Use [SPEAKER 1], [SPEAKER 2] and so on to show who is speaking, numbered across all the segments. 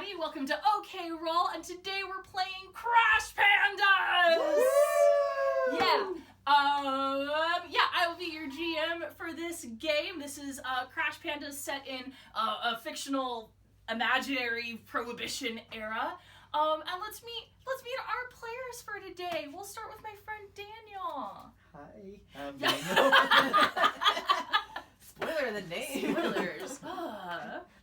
[SPEAKER 1] everybody. Welcome to OK Roll, and today we're playing Crash Pandas! I will be your GM for this game. This is Crash Pandas set in a fictional, imaginary Prohibition era. And let's meet our players for today. We'll start with my friend Daniel.
[SPEAKER 2] Hi, I'm Daniel.
[SPEAKER 3] Spoiler of the name.
[SPEAKER 1] Spoilers.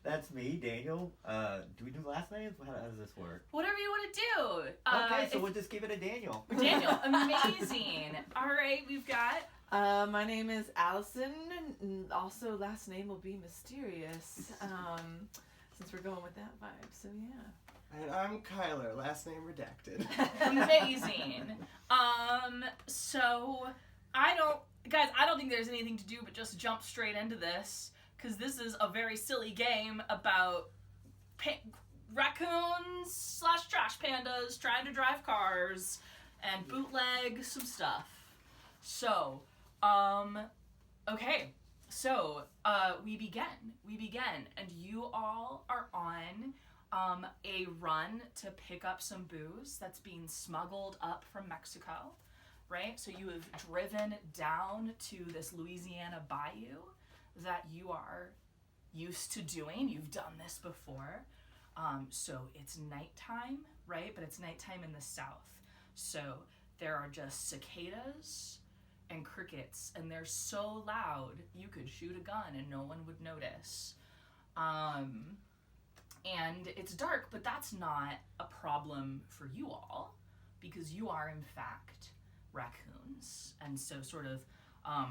[SPEAKER 2] That's me, Daniel. Do we do last names? How does this work?
[SPEAKER 1] Whatever you want to do.
[SPEAKER 2] Okay, so we'll just give it a Daniel.
[SPEAKER 1] Daniel, amazing. All right, we've got...
[SPEAKER 3] My name is Allison, and also last name will be Mysterious, since we're going with that vibe, so yeah.
[SPEAKER 4] And I'm Kyler, last name redacted.
[SPEAKER 1] Amazing. So I don't think there's anything to do but just jump straight into this, because this is a very silly game about raccoons / trash pandas trying to drive cars and bootleg some stuff. So, okay. So, we begin, and you all are on a run to pick up some booze that's being smuggled up from Mexico, right? So you have driven down to this Louisiana bayou that you are used to doing. You've done this before. So it's nighttime, right? But it's nighttime in the south. So there are just cicadas and crickets, and they're so loud you could shoot a gun and no one would notice. And it's dark, but that's not a problem for you all, because you are, in fact, raccoons. And so sort of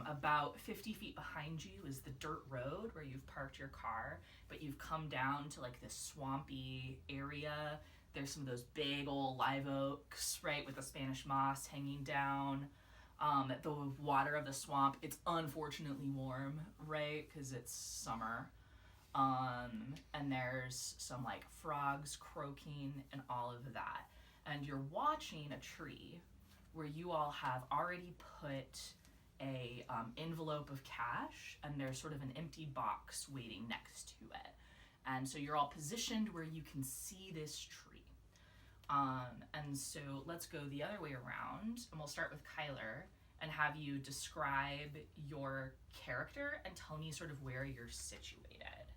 [SPEAKER 1] about 50 feet behind you is the dirt road where you've parked your car, but you've come down to like this swampy area. There's some of those big old live oaks, right, with the Spanish moss hanging down. The water of the swamp, it's unfortunately warm, right, because it's summer. And there's some like frogs croaking and all of that. And you're watching a tree where you all have already put a envelope of cash, and there's sort of an empty box waiting next to it. And so you're all positioned where you can see this tree. And so let's go the other way around, and we'll start with Kyler and have you describe your character and tell me sort of where you're situated.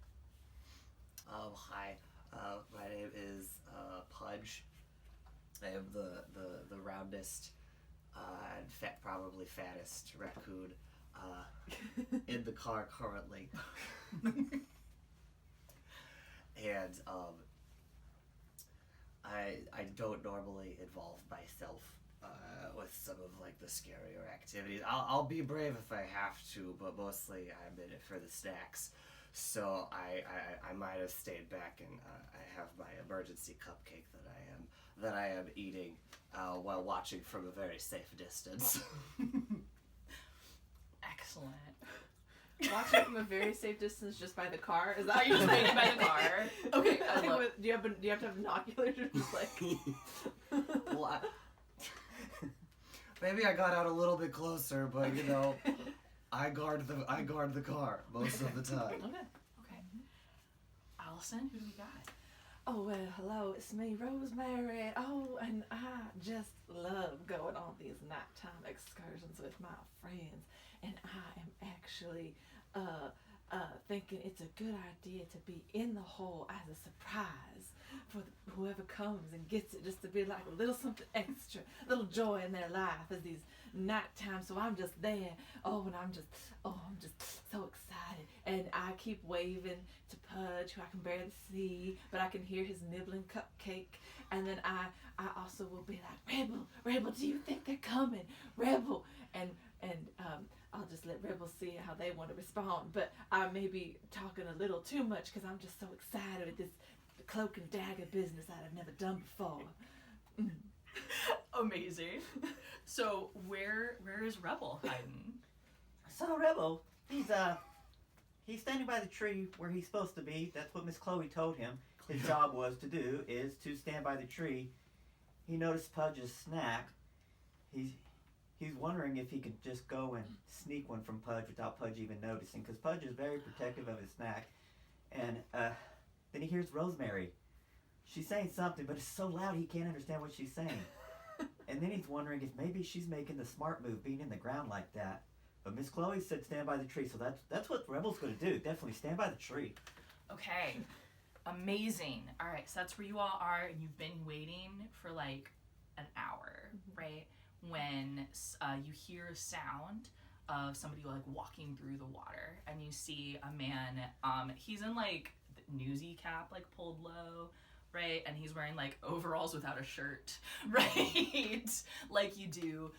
[SPEAKER 4] Hi, my name is Pudge. I am the roundest and probably fattest raccoon in the car currently. And I don't normally involve myself with some of like the scarier activities. I'll be brave if I have to, but mostly I'm in it for the snacks. So I might have stayed back, and I have my emergency cupcake that I am eating while watching from a very safe distance.
[SPEAKER 1] Excellent.
[SPEAKER 3] Watching from a very safe distance just by the car? Is that
[SPEAKER 1] Are you just waiting by the car? Okay.
[SPEAKER 3] Do you have to have binoculars or just like...
[SPEAKER 4] Well, maybe I got out a little bit closer, but you know, I guard the car most of the time.
[SPEAKER 1] Okay. Allison, who do we got?
[SPEAKER 3] Oh, well, hello, it's me, Rosemary. Oh, and I just love going on these nighttime excursions with my friends. And I am actually thinking it's a good idea to be in the hole as a surprise for whoever comes and gets it, just to be like a little something extra, a little joy in their life as these nighttime. So I'm just there. I'm just so excited. And I keep waving to Pudge, who I can barely see, but I can hear his nibbling cupcake. And then I also will be like, Rebel, do you think they're coming? Rebel. And I'll just let Rebel see how they want to respond. But I may be talking a little too much because I'm just so excited at this cloak and dagger business that I've never done before.
[SPEAKER 1] Amazing. So where is Rebel hiding?
[SPEAKER 2] So Rebel, he's standing by the tree where he's supposed to be. That's what Miss Chloe told him his job was to do, is to stand by the tree. He noticed Pudge's snack. He's wondering if he could just go and sneak one from Pudge without Pudge even noticing, because Pudge is very protective of his snack. And then he hears Rosemary. she's saying something, but it's so loud he can't understand what she's saying. And then he's wondering if maybe she's making the smart move, being in the ground like that. But Miss Chloe said stand by the tree, so that's what Rebel's going to do. Definitely stand by the tree.
[SPEAKER 1] Okay. Amazing. All right, so that's where you all are, and you've been waiting for like an hour, right? When you hear a sound of somebody like walking through the water, and you see a man. He's in like newsy cap, like pulled low, right? And he's wearing like overalls without a shirt, right? Like you do.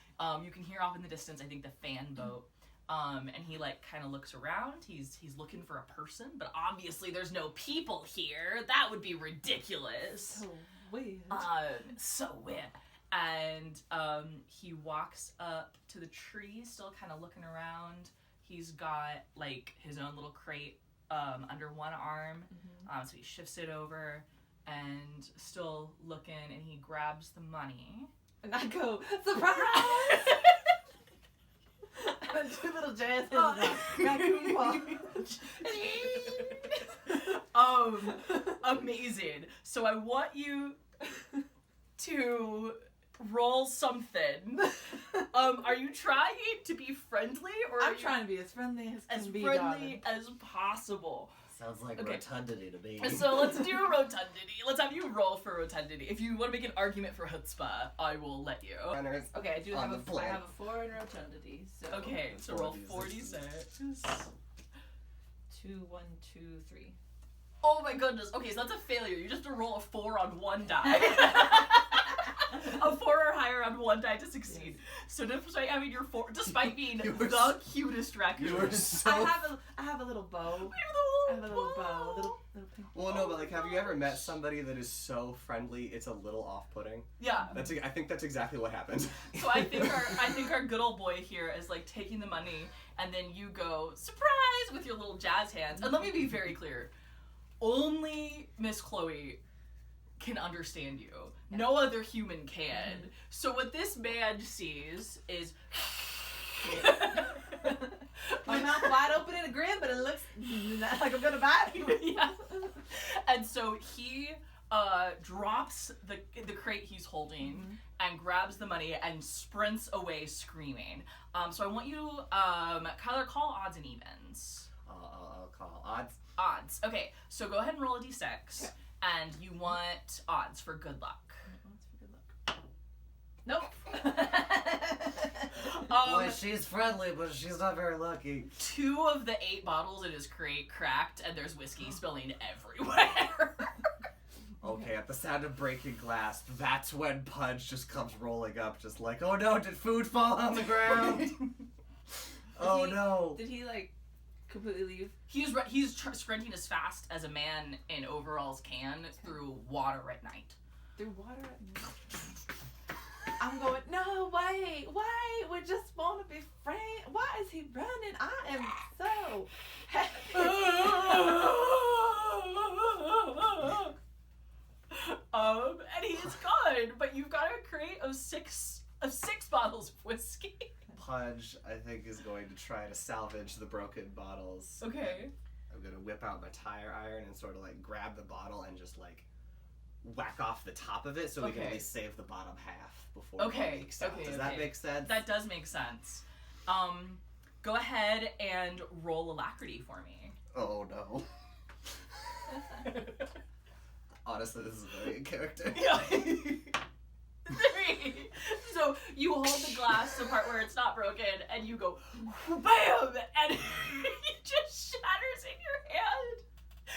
[SPEAKER 1] You can hear off in the distance, I think, the fan boat. And he like kind of looks around. He's looking for a person, but obviously there's no people here. That would be ridiculous.
[SPEAKER 3] So weird.
[SPEAKER 1] So weird. And he walks up to the tree, still kind of looking around. He's got like his own little crate under one arm. So he shifts it over and still looking, and he grabs the money.
[SPEAKER 3] And I go, surprise! And two little jazz hands raccoon paw.
[SPEAKER 1] Amazing. So I want you to roll something. Are you trying to be friendly, or
[SPEAKER 3] I'm trying to be as friendly as can be,
[SPEAKER 1] friendly as possible?
[SPEAKER 4] Sounds like
[SPEAKER 1] Okay.
[SPEAKER 4] rotundity to me.
[SPEAKER 1] So let's do a rotundity. Let's have you roll for rotundity. If you want to make an argument for chutzpah, I will let you.
[SPEAKER 4] Runners.
[SPEAKER 3] Okay, I do
[SPEAKER 4] On
[SPEAKER 3] have
[SPEAKER 4] the
[SPEAKER 3] a
[SPEAKER 4] plan.
[SPEAKER 3] 4 in rotundity. So
[SPEAKER 1] Okay, so roll 4d6.
[SPEAKER 3] 2, 1, 2, 3.
[SPEAKER 1] Oh my goodness. Okay, so that's a failure. You just have to roll a 4 on one die. A 4 or higher on one die to succeed. So despite having your 4, despite being the cutest raccoon.
[SPEAKER 4] You were so.
[SPEAKER 3] I have a little bow. I have a little bow, little pink.
[SPEAKER 4] Well, no, but like, have you ever met somebody that is so friendly it's a little off-putting?
[SPEAKER 1] Yeah.
[SPEAKER 4] I think that's exactly what happened.
[SPEAKER 1] So I think our good old boy here is like taking the money, and then you go surprise with your little jazz hands. And let me be very clear: only Miss Chloe can understand you. No other human can. So what this man sees is
[SPEAKER 3] My mouth wide open in a grin, but it looks like I'm gonna bite.
[SPEAKER 1] yeah. And so he drops the crate he's holding and grabs the money and sprints away screaming. So I want you to Kyler, call odds and evens.
[SPEAKER 4] I'll call odds.
[SPEAKER 1] Odds. Okay, so go ahead and roll a d6.
[SPEAKER 3] Okay.
[SPEAKER 1] And you want odds for good luck.
[SPEAKER 3] Nope.
[SPEAKER 4] Boy, she's friendly, but she's not very lucky.
[SPEAKER 1] 2 of the 8 bottles in his crate cracked, and there's whiskey spilling everywhere.
[SPEAKER 4] Okay, at the sound of breaking glass, that's when Pudge just comes rolling up, just like, oh no, did food fall on the ground? Oh no.
[SPEAKER 3] Did he like completely leave?
[SPEAKER 1] He's sprinting as fast as a man in overalls can through water at night.
[SPEAKER 3] Through water at night? I'm going, no, wait, we just want to be friends. Why is he running? I am so happy.
[SPEAKER 1] And he is gone, but you've got a crate of six bottles of whiskey.
[SPEAKER 4] Pudge, I think, is going to try to salvage the broken bottles.
[SPEAKER 1] Okay.
[SPEAKER 4] I'm going to whip out my tire iron and sort of like grab the bottle and just like whack off the top of it so we can at least save the bottom half before it leaks out. Does that make sense?
[SPEAKER 1] That does make sense. Go ahead and roll alacrity for me.
[SPEAKER 4] Oh no. Honestly, this is very in character.
[SPEAKER 1] Yeah. 3. So you hold the glass, the part where it's not broken, and you go BAM! And it just shatters in your hand.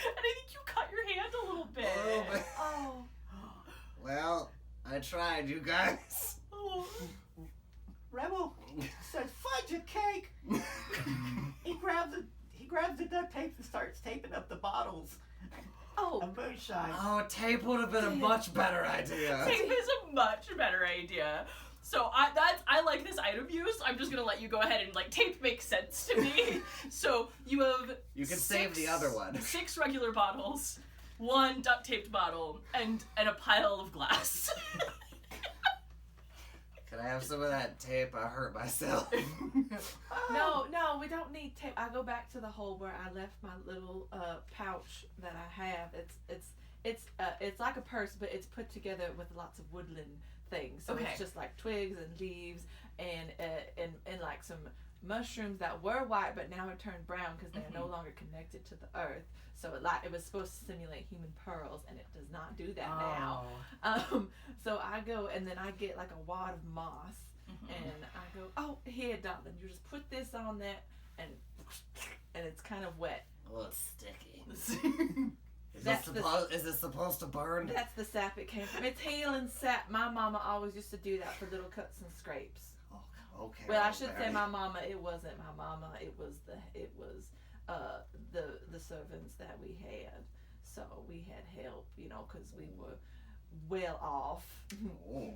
[SPEAKER 1] And I think you cut your hand a little bit.
[SPEAKER 3] Oh.
[SPEAKER 4] Well, I tried, you guys.
[SPEAKER 1] Oh.
[SPEAKER 2] Rebel says, fudge a cake. He grabs the duct tape and starts taping up the bottles
[SPEAKER 3] Oh.
[SPEAKER 2] of moonshine.
[SPEAKER 4] Oh, tape would have been a much better idea.
[SPEAKER 1] Tape is a much better idea. So I like this item use. I'm just gonna let you go ahead and like tape makes sense to me. So you have
[SPEAKER 4] You can save the other one.
[SPEAKER 1] 6 regular bottles, 1 duct taped bottle, and a pile of glass.
[SPEAKER 4] Can I have some of that tape? I hurt myself.
[SPEAKER 3] No, we don't need tape. I go back to the hole where I left my little pouch that I have. It's like a purse, but it's put together with lots of woodland things. So
[SPEAKER 1] Okay.
[SPEAKER 3] it's just like twigs and leaves and like some mushrooms that were white, but now are turned brown because they are no longer connected to the earth. So it was supposed to simulate human pearls, and it does not do that now. So I go and then I get like a wad of moss, and I go, oh, here, darling, you just put this on there, and it's kind of wet.
[SPEAKER 4] Oh, it's sticky. Is it supposed to burn?
[SPEAKER 3] That's the sap it came from. It's healing sap. My mama always used to do that for little cuts and scrapes.
[SPEAKER 4] Oh, okay.
[SPEAKER 3] Well, I should say my mama. It wasn't my mama. It was the servants that we had. So we had help, because we were well off.
[SPEAKER 4] Oh.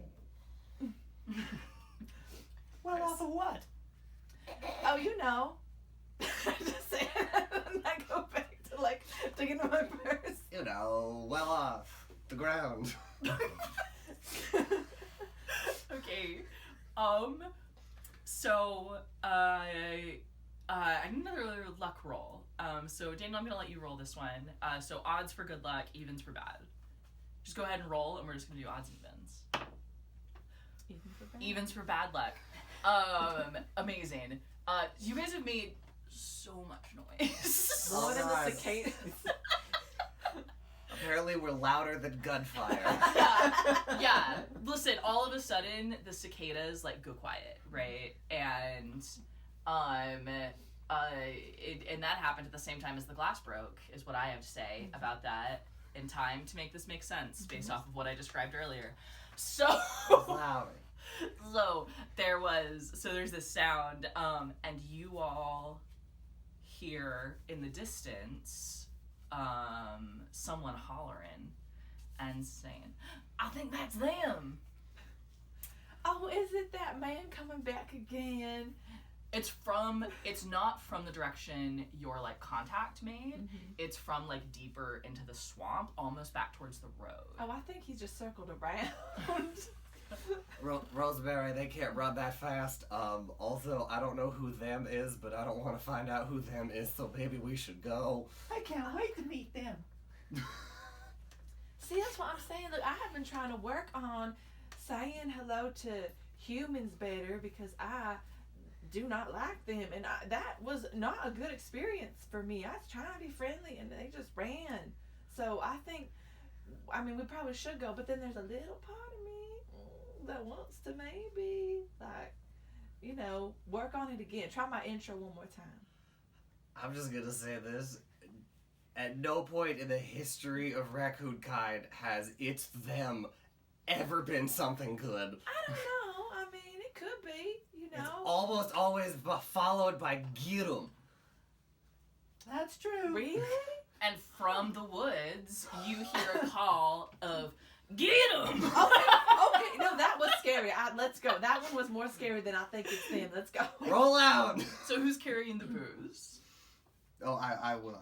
[SPEAKER 2] Well, off of what?
[SPEAKER 3] Oh, just say I go back to like digging in my purse.
[SPEAKER 4] Well off the ground.
[SPEAKER 1] Okay. So, I need another luck roll. So Daniel, I'm gonna let you roll this one. So odds for good luck, evens for bad. Just go ahead and roll, and we're just gonna do odds and evens. Evens for bad luck. Amazing. You guys have made so much noise.
[SPEAKER 3] Lord and
[SPEAKER 4] God.
[SPEAKER 3] the cicadas.
[SPEAKER 4] Apparently, we're louder than gunfire.
[SPEAKER 1] Yeah. Listen, all of a sudden the cicadas like go quiet, right? And and that happened at the same time as the glass broke, is what I have to say about that in time to make this make sense based off of what I described earlier. So
[SPEAKER 4] Louder.
[SPEAKER 1] So there's this sound, and you all hear in the distance someone hollering and saying, I think that's them.
[SPEAKER 3] Oh, is it that man coming back again?
[SPEAKER 1] It's not from the direction your like contact made. It's from like deeper into the swamp, almost back towards the road.
[SPEAKER 3] Oh, I think he just circled around.
[SPEAKER 4] Rosemary, they can't run that fast. Also, I don't know who them is, but I don't want to find out who them is, so maybe we should go.
[SPEAKER 2] I can't wait to meet them.
[SPEAKER 3] See, that's what I'm saying. Look, I have been trying to work on saying hello to humans better because I do not like them, and that was not a good experience for me. I was trying to be friendly, and they just ran. So I think, we probably should go, but then there's a little part of me that wants to maybe, work on it again. Try my intro one more time.
[SPEAKER 4] I'm just gonna say this. At no point in the history of raccoon kind has it's them ever been something good.
[SPEAKER 3] I don't know. It could be,
[SPEAKER 4] It's almost always followed by get 'em.
[SPEAKER 2] That's true.
[SPEAKER 3] Really?
[SPEAKER 1] And from the woods, you hear a call of, get him!
[SPEAKER 3] Okay, no, that was scary. Let's go. That one was more scary than I think it's them. Let's go.
[SPEAKER 4] Roll out!
[SPEAKER 1] So who's carrying the booze?
[SPEAKER 4] Oh, I will.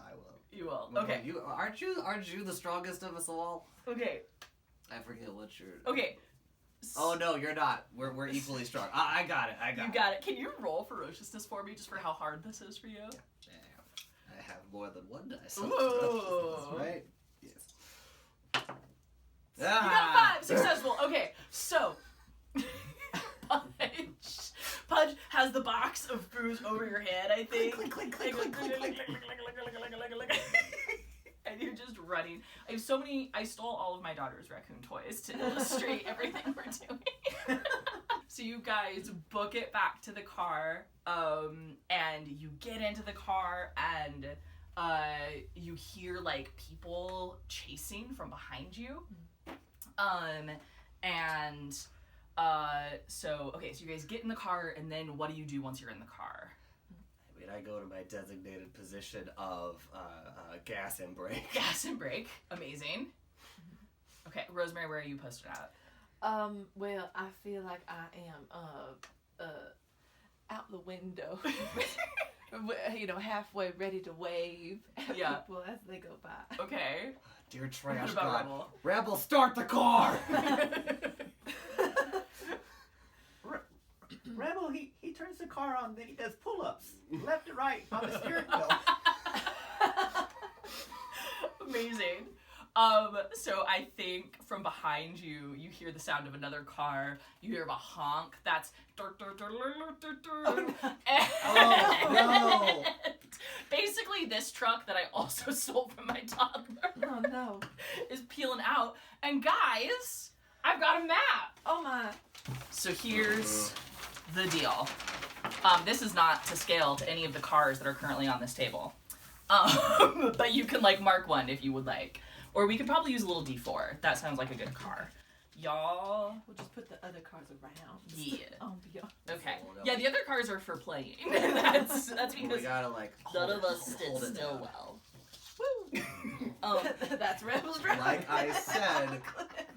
[SPEAKER 1] You will.
[SPEAKER 4] Well,
[SPEAKER 1] Okay.
[SPEAKER 4] Aren't you the strongest of us all?
[SPEAKER 1] Okay.
[SPEAKER 4] I forget what you're...
[SPEAKER 1] Okay.
[SPEAKER 4] Oh, no, you're not. We're equally strong. I got it.
[SPEAKER 1] You got it. Can you roll ferociousness for me, just for how hard this is for you?
[SPEAKER 4] I have more than one dice.
[SPEAKER 1] Ooh.
[SPEAKER 4] Right? Yes.
[SPEAKER 1] You got a 5. Successful. Okay, so Pudge has the box of booze over your head, I think.
[SPEAKER 4] Click, click, click, click, click, click.
[SPEAKER 1] And you're just running. I stole all of my daughter's raccoon toys to illustrate everything we're doing. So you guys book it back to the car, and you get into the car, and you hear like people chasing from behind you. So you guys get in the car, and then what do you do once you're in the car?
[SPEAKER 4] I go to my designated position of gas and brake.
[SPEAKER 1] Gas and brake. Amazing. Okay, Rosemary, where are you posted at?
[SPEAKER 3] Well, I feel like I am out the window. Halfway ready to wave at people as they go by.
[SPEAKER 1] Okay.
[SPEAKER 4] Dear trash
[SPEAKER 1] What about
[SPEAKER 4] god.
[SPEAKER 1] Rebel?
[SPEAKER 4] Rebel, start the car!
[SPEAKER 2] Rebel, he turns the car on, then he does pull-ups, left and right on the steering wheel.
[SPEAKER 1] Amazing. So I think from behind you, you hear the sound of another car. You hear a honk. That's
[SPEAKER 4] no.
[SPEAKER 1] Basically, this truck that I also stole from my toddler
[SPEAKER 3] Oh no.
[SPEAKER 1] is peeling out. And guys, I've got a map.
[SPEAKER 3] Oh my.
[SPEAKER 1] So here's the deal. This is not to scale to any of the cars that are currently on this table. But you can like mark one if you would like. Or we could probably use a little D4. That sounds like a good car. Y'all.
[SPEAKER 3] We'll just put the other cars around.
[SPEAKER 1] Yeah.
[SPEAKER 3] Oh, yeah.
[SPEAKER 1] Okay. Yeah, the other cars are for playing. that's
[SPEAKER 4] We
[SPEAKER 1] because
[SPEAKER 4] gotta like
[SPEAKER 1] none
[SPEAKER 4] hold
[SPEAKER 1] of us
[SPEAKER 4] it-
[SPEAKER 1] sit
[SPEAKER 4] hold it
[SPEAKER 1] still
[SPEAKER 4] down.
[SPEAKER 1] well.
[SPEAKER 3] That's Rebel's Drive.
[SPEAKER 4] Like I said,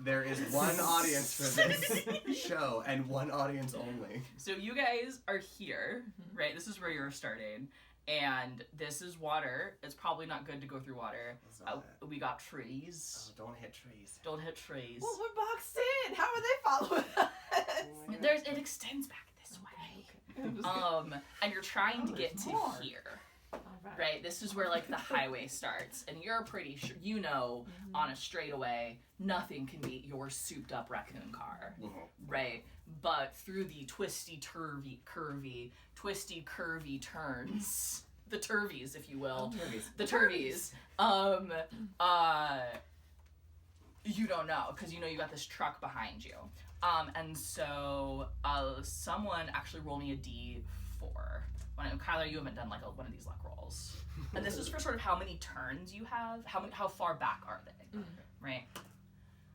[SPEAKER 4] there is one audience for this show and one audience only.
[SPEAKER 1] So you guys are here, right? This is where you're starting. And this is water. It's probably not good to go through water. We got trees.
[SPEAKER 4] Oh, don't hit trees.
[SPEAKER 1] Don't hit trees.
[SPEAKER 3] Well, we're boxed in. How are they following us?
[SPEAKER 1] It extends back this way.
[SPEAKER 3] Okay.
[SPEAKER 1] And you're trying to
[SPEAKER 3] Oh,
[SPEAKER 1] get
[SPEAKER 3] there's
[SPEAKER 1] to
[SPEAKER 3] more.
[SPEAKER 1] here,
[SPEAKER 3] All right.
[SPEAKER 1] right? This is where like the highway starts, and you're pretty sure you know on a straightaway nothing can beat your souped up raccoon car, right? But through the twisty, curvy turns, the turvies, if you will, the turvies, you don't know because you know you got this truck behind you. And so someone actually roll me a D4. Kyler, you haven't done like one of these luck rolls. And this is for sort of how many turns you have. How far back are they? Right?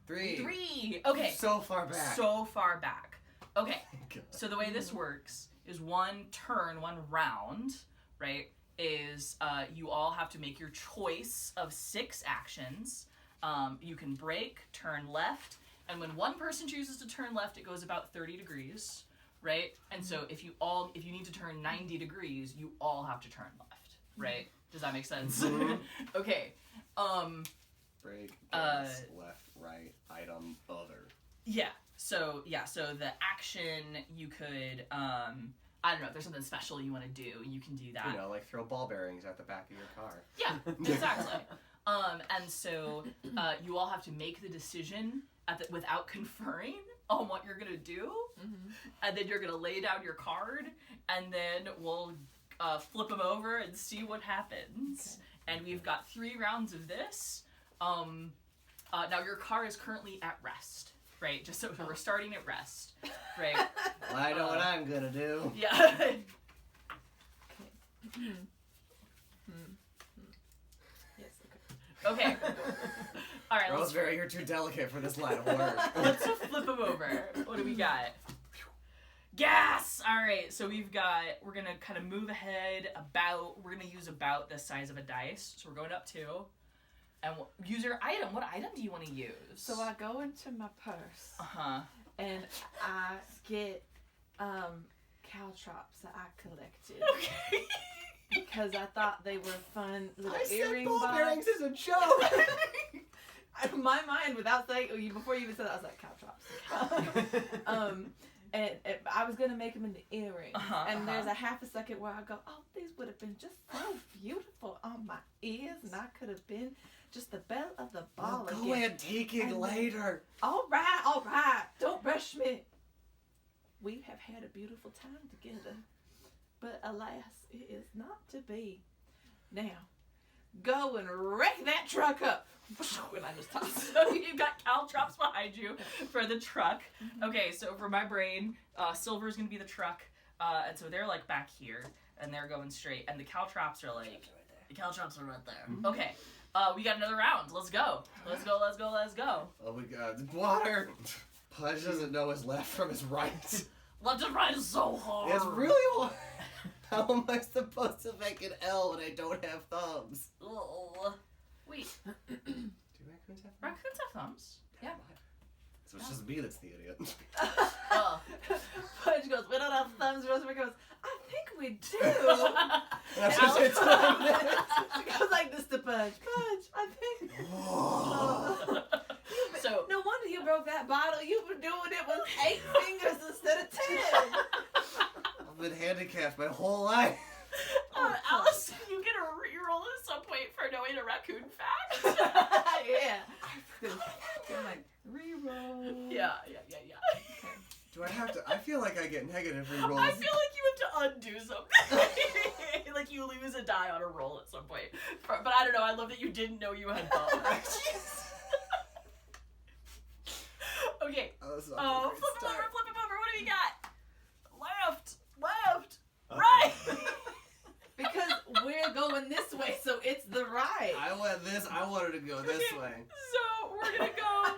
[SPEAKER 4] 3.
[SPEAKER 1] 3. Okay.
[SPEAKER 4] So far back.
[SPEAKER 1] So far back. Okay. So the way this works is one turn, one round, right? Is you all have to make your choice of 6 actions. You can brake, turn left, and when one person chooses to turn left, it goes about 30 degrees, right? And so if you need to turn 90 degrees, you all have to turn left, right? Does that make sense? Okay.
[SPEAKER 4] Brake, gas, left, right, item, other.
[SPEAKER 1] Yeah. So the action you could I don't know, if there's something special you want to do, you can do that.
[SPEAKER 4] You know, like throw ball bearings at the back of your car.
[SPEAKER 1] Yeah, exactly. And so you all have to make the decision without conferring on what you're gonna do, and then you're gonna lay down your card, and then we'll flip them over and see what happens. Okay. And we've got 3 rounds of this. Now your car is currently at rest, right? Just so we're starting at rest, right?
[SPEAKER 4] Well, I know what I'm gonna do.
[SPEAKER 1] Yeah.
[SPEAKER 3] Yes, okay.
[SPEAKER 1] Okay. All right.
[SPEAKER 4] Rosemary, you're too delicate for this line of work.
[SPEAKER 1] Let's flip them over. What do we got? Gas! All right, so we're going to kind of move ahead we're going to use about the size of a dice. So we're going up 2. And use your item. What item do you want to use?
[SPEAKER 3] So I go into my purse.
[SPEAKER 1] Uh-huh.
[SPEAKER 3] And I get caltrops that I collected.
[SPEAKER 1] Okay.
[SPEAKER 3] Because I thought they were fun little
[SPEAKER 4] I said
[SPEAKER 3] earring
[SPEAKER 4] ball
[SPEAKER 3] box.
[SPEAKER 4] bearings is a joke.
[SPEAKER 3] In my mind, without saying, before you even said that, I was like, caltrops. And I was gonna make them into earrings, and there's a half a second where I go, "Oh, these would have been just so beautiful on my ears, and I could have been just the belle of the ball
[SPEAKER 4] We'll
[SPEAKER 3] again."
[SPEAKER 4] go antiquing later.
[SPEAKER 3] All right, don't rush me. We have had a beautiful time together, but alas, it is not to be. Now, go and wreck that truck up. When I just toss.
[SPEAKER 1] So you've got caltrops behind you for the truck. Okay, so for my brain, Silver's gonna be the truck, and so they're like back here, and they're going straight, and the caltrops are like, the caltrops are right there. Okay, we got another round. Let's go. Let's go.
[SPEAKER 4] Oh my god, water! Pudge doesn't know his left from his right.
[SPEAKER 1] Left and right is so hard.
[SPEAKER 4] It's really hard. How am I supposed to make an L when I don't have thumbs?
[SPEAKER 1] Ugh. Wait,
[SPEAKER 4] Do raccoons have thumbs?
[SPEAKER 1] raccoons have thumbs. Yeah.
[SPEAKER 4] So it's just me that's the idiot.
[SPEAKER 3] Pudge goes, "We don't have thumbs." Rosemary goes, "I think we do."
[SPEAKER 4] That's just it's like this.
[SPEAKER 3] She goes like this to Pudge. Pudge, I think.
[SPEAKER 1] So
[SPEAKER 3] No wonder you broke that bottle. You were doing it with 8 fingers instead of 10.
[SPEAKER 4] I've been handicapped my whole life.
[SPEAKER 1] Allison, you get a reroll at some point for knowing a raccoon fact.
[SPEAKER 3] Yeah. I'm like, reroll.
[SPEAKER 1] Yeah.
[SPEAKER 3] Okay.
[SPEAKER 4] Do I have to? I feel like I get negative rerolls.
[SPEAKER 1] I feel like you have to undo something. Like you lose a die on a roll at some point. But I don't know, I love that you didn't know you had both. Okay.
[SPEAKER 4] Oh, this is
[SPEAKER 1] Oh,
[SPEAKER 4] off to a
[SPEAKER 1] flip
[SPEAKER 4] great
[SPEAKER 1] him over,
[SPEAKER 4] start.
[SPEAKER 1] flip him over. What do we got? Left,
[SPEAKER 2] Okay.
[SPEAKER 1] right.
[SPEAKER 3] Because we're going this way, so it's the right.
[SPEAKER 4] I wanted to go this
[SPEAKER 1] Okay.
[SPEAKER 4] way.
[SPEAKER 1] So we're gonna go.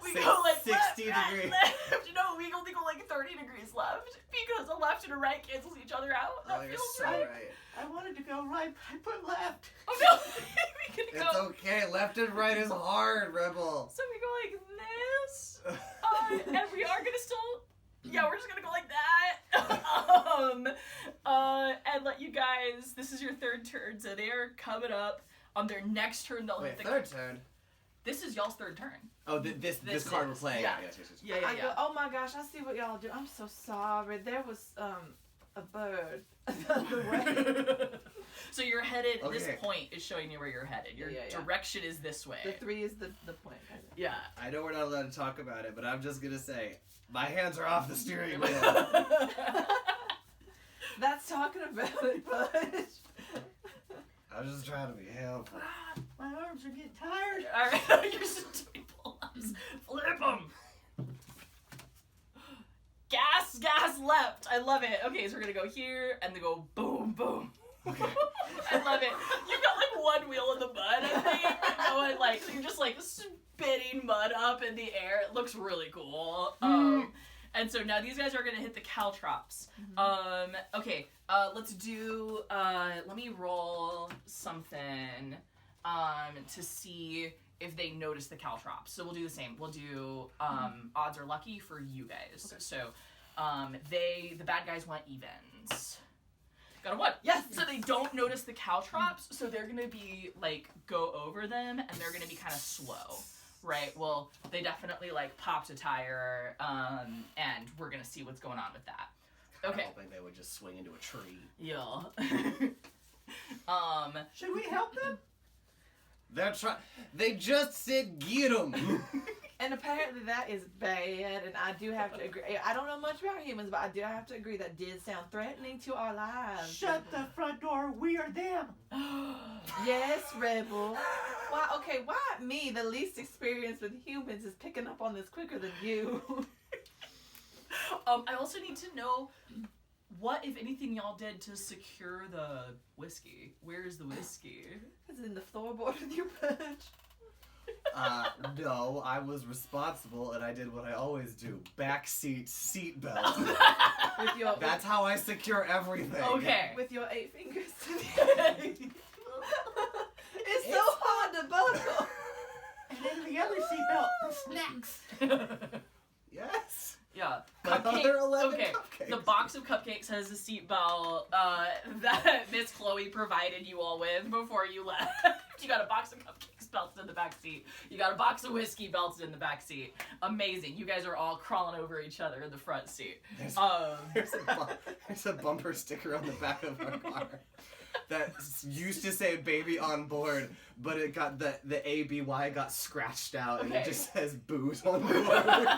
[SPEAKER 1] We
[SPEAKER 4] Six-
[SPEAKER 1] go like
[SPEAKER 4] 60
[SPEAKER 1] left,
[SPEAKER 4] degrees.
[SPEAKER 1] right, left. No, we only go like 30 degrees left because a left and a right cancels each other out. That
[SPEAKER 4] Oh, you're
[SPEAKER 1] feels
[SPEAKER 4] so
[SPEAKER 1] right.
[SPEAKER 4] right.
[SPEAKER 2] I wanted to go right. I put left.
[SPEAKER 1] Oh no, we can
[SPEAKER 4] It's
[SPEAKER 1] go.
[SPEAKER 4] okay. Left and right is hard, Rebel.
[SPEAKER 1] So we go like this, and we are gonna still. Yeah, we're just gonna go like that. And let you guys. This is your third turn, so they are coming up. On their next turn, they'll
[SPEAKER 4] Wait,
[SPEAKER 1] hit the.
[SPEAKER 4] third turn.
[SPEAKER 1] This is y'all's third turn.
[SPEAKER 4] Oh, this
[SPEAKER 1] This
[SPEAKER 4] card we're
[SPEAKER 1] is-
[SPEAKER 4] playing.
[SPEAKER 1] yeah.
[SPEAKER 4] Yes.
[SPEAKER 1] Yeah,
[SPEAKER 3] I go, oh my gosh, I see what y'all do. I'm so sorry. There was a bird the way.
[SPEAKER 1] So you're headed. This
[SPEAKER 4] Okay.
[SPEAKER 1] point is showing you where you're headed. Your
[SPEAKER 3] Yeah.
[SPEAKER 1] direction is this way.
[SPEAKER 3] The 3 is the point.
[SPEAKER 1] Yeah.
[SPEAKER 4] I know we're not allowed to talk about it, but I'm just gonna say my hands are off the steering wheel.
[SPEAKER 3] That's talking about it, but
[SPEAKER 4] I was just trying to be helpful.
[SPEAKER 2] My arms are getting tired.
[SPEAKER 1] All right. You're just doing pull-ups. Flip them. Gas, left. I love it. Okay, so we're gonna go here and then go boom, boom.
[SPEAKER 4] Okay.
[SPEAKER 1] I love it. You've got like one wheel in the mud, I think. Going like so you're just like spitting mud up in the air. It looks really cool. And so now these guys are gonna hit the caltrops. Okay. Let's do. Let me roll something. To see if they notice the caltrops. So we'll do the same. We'll do odds are lucky for you guys.
[SPEAKER 3] Okay.
[SPEAKER 1] So the bad guys want evens. Got a 1.
[SPEAKER 3] Yes!
[SPEAKER 1] So they don't notice the caltrops, so they're gonna be like go over them and they're gonna be kind of slow. Right? Well, they definitely like popped a tire, and we're gonna see what's going on with that. Okay.
[SPEAKER 4] I'm hoping they would just swing into a tree.
[SPEAKER 1] Yeah.
[SPEAKER 2] Should we help them?
[SPEAKER 4] They just said get them.
[SPEAKER 3] and apparently that is bad, and I do have to agree. I don't know much about humans, but I do have to agree that did sound threatening to our lives.
[SPEAKER 2] Shut the front door. We are them.
[SPEAKER 3] Yes, Rebel. Why? Okay, why me, the least experienced with humans, is picking up on this quicker than you?
[SPEAKER 1] I also need to know what, if anything, y'all did to secure the whiskey. Where's the whiskey?
[SPEAKER 3] It's in the floorboard with your punch.
[SPEAKER 4] No, I was responsible and I did what I always do. Backseat seatbelt.
[SPEAKER 3] With your
[SPEAKER 4] That's how I secure everything.
[SPEAKER 1] Okay.
[SPEAKER 3] with your 8 fingers. It's so hard to buckle.
[SPEAKER 2] And then the other seatbelt, the snacks.
[SPEAKER 4] Yes.
[SPEAKER 1] Yeah.
[SPEAKER 4] My other 11
[SPEAKER 1] Okay.
[SPEAKER 4] cupcakes.
[SPEAKER 1] The box of cupcakes has a seatbelt that Miss Chloe provided you all with before you left. You got a box of cupcakes belted in the back seat. You got a box of whiskey belted in the back seat. Amazing. You guys are all crawling over each other in the front seat.
[SPEAKER 4] There's a bumper sticker on the back of our car that used to say baby on board, but it got the ABY got scratched out and
[SPEAKER 1] Okay.
[SPEAKER 4] it just says booze on board.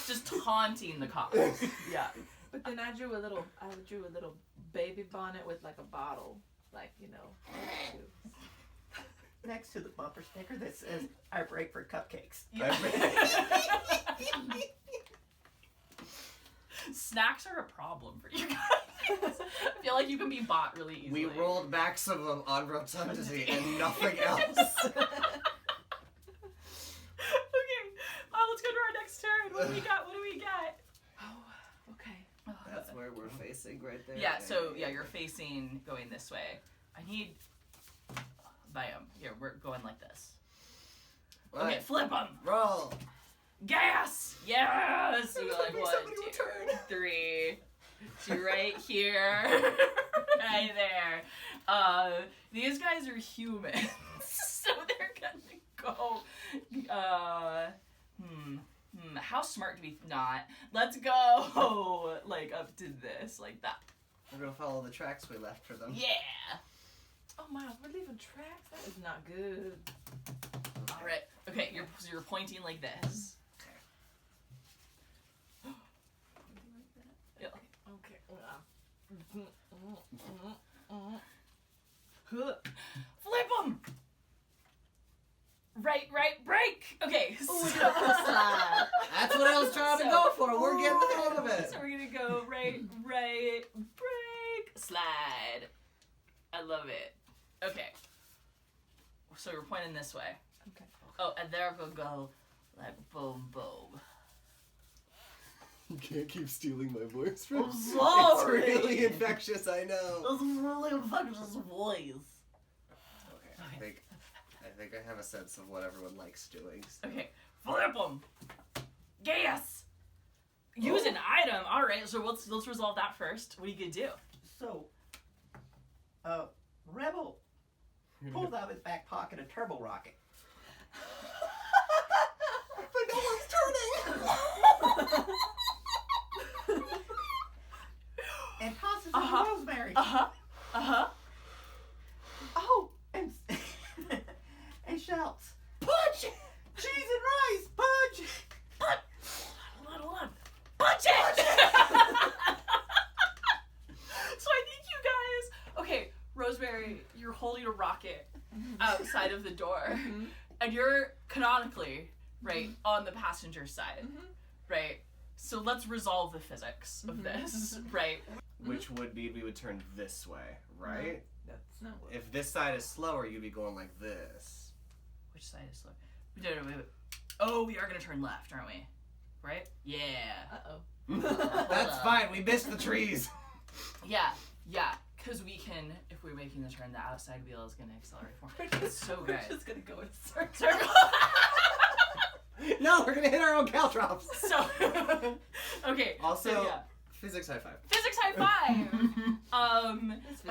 [SPEAKER 1] Just taunting the cops. Yeah.
[SPEAKER 3] But then I drew a little baby bonnet with like a bottle, like, you know.
[SPEAKER 2] Next to the bumper sticker that says, I break for cupcakes.
[SPEAKER 1] Snacks are a problem for you guys. I feel like you can be bought really easily.
[SPEAKER 4] We rolled maximum on rotundity and nothing else.
[SPEAKER 1] Okay, let's go to our next turn. What do we got?
[SPEAKER 3] Oh, okay.
[SPEAKER 4] That's where we're facing right there.
[SPEAKER 1] Yeah, so yeah, you're facing going this way. I need. Bam. Here, we're going like this. Okay,
[SPEAKER 4] Right.
[SPEAKER 1] flip them.
[SPEAKER 4] Roll.
[SPEAKER 1] Gas. Yes. So
[SPEAKER 4] I was
[SPEAKER 1] we're like
[SPEAKER 4] hoping
[SPEAKER 1] 1,
[SPEAKER 4] somebody would
[SPEAKER 1] 2,
[SPEAKER 4] turn.
[SPEAKER 1] 3. So right here, right there. These guys are humans, so they're gonna go. How smart do we not? Let's go like up to this, like that.
[SPEAKER 4] We're gonna follow the tracks we left for them.
[SPEAKER 1] Yeah.
[SPEAKER 3] Oh my, we're leaving tracks? That is not good.
[SPEAKER 1] All right. Okay, you're pointing like this. Yeah.
[SPEAKER 3] Okay.
[SPEAKER 1] Flip them. Right, break. Okay.
[SPEAKER 3] Oh,
[SPEAKER 1] So,
[SPEAKER 4] That's what I was trying to go for. We're getting the hang of it.
[SPEAKER 1] So we're gonna go right, break, slide. I love it. Okay. So we're pointing this way.
[SPEAKER 3] Okay.
[SPEAKER 1] Oh, and there we'll go like boom, boom.
[SPEAKER 4] You can't keep stealing my voice from
[SPEAKER 1] I'm sorry.
[SPEAKER 4] It's really infectious, I know.
[SPEAKER 1] That's a really infectious voice.
[SPEAKER 4] Okay, I think I have a sense of what everyone likes doing. So.
[SPEAKER 1] Okay, flip them. Gas. Use an item. All right. So let's resolve that first. What are you gonna do?
[SPEAKER 2] So, Rebel pulls out of his back pocket a turbo rocket.
[SPEAKER 4] But no one's turning.
[SPEAKER 2] And tosses it to Rosemary.
[SPEAKER 3] Oh!
[SPEAKER 2] And, and shouts,
[SPEAKER 1] Punch!
[SPEAKER 2] cheese and rice, punch!
[SPEAKER 1] Hold on. Punch it! So I think you guys. Okay, Rosemary, you're holding a rocket outside of the door, and you're canonically right on the passenger side, right? So let's resolve the physics of this, right?
[SPEAKER 4] Which would be we would turn this way, right?
[SPEAKER 3] That's not what.
[SPEAKER 4] If this side is slower, you'd be going like this.
[SPEAKER 1] Which side is slow? No, wait. Oh, we are gonna turn left, aren't we? Right? Yeah.
[SPEAKER 3] Uh-oh.
[SPEAKER 4] That's
[SPEAKER 1] up.
[SPEAKER 4] fine. We missed the trees.
[SPEAKER 1] Yeah. Because we can, if we're making the turn, the outside wheel is gonna accelerate forward. It's so
[SPEAKER 3] We're
[SPEAKER 1] good.
[SPEAKER 3] just gonna go in a circle.
[SPEAKER 1] Circle.
[SPEAKER 4] No, we're gonna hit our own caltrops.
[SPEAKER 1] So, okay.
[SPEAKER 4] Also,
[SPEAKER 1] so yeah.
[SPEAKER 4] physics high five.
[SPEAKER 1] Physics high five.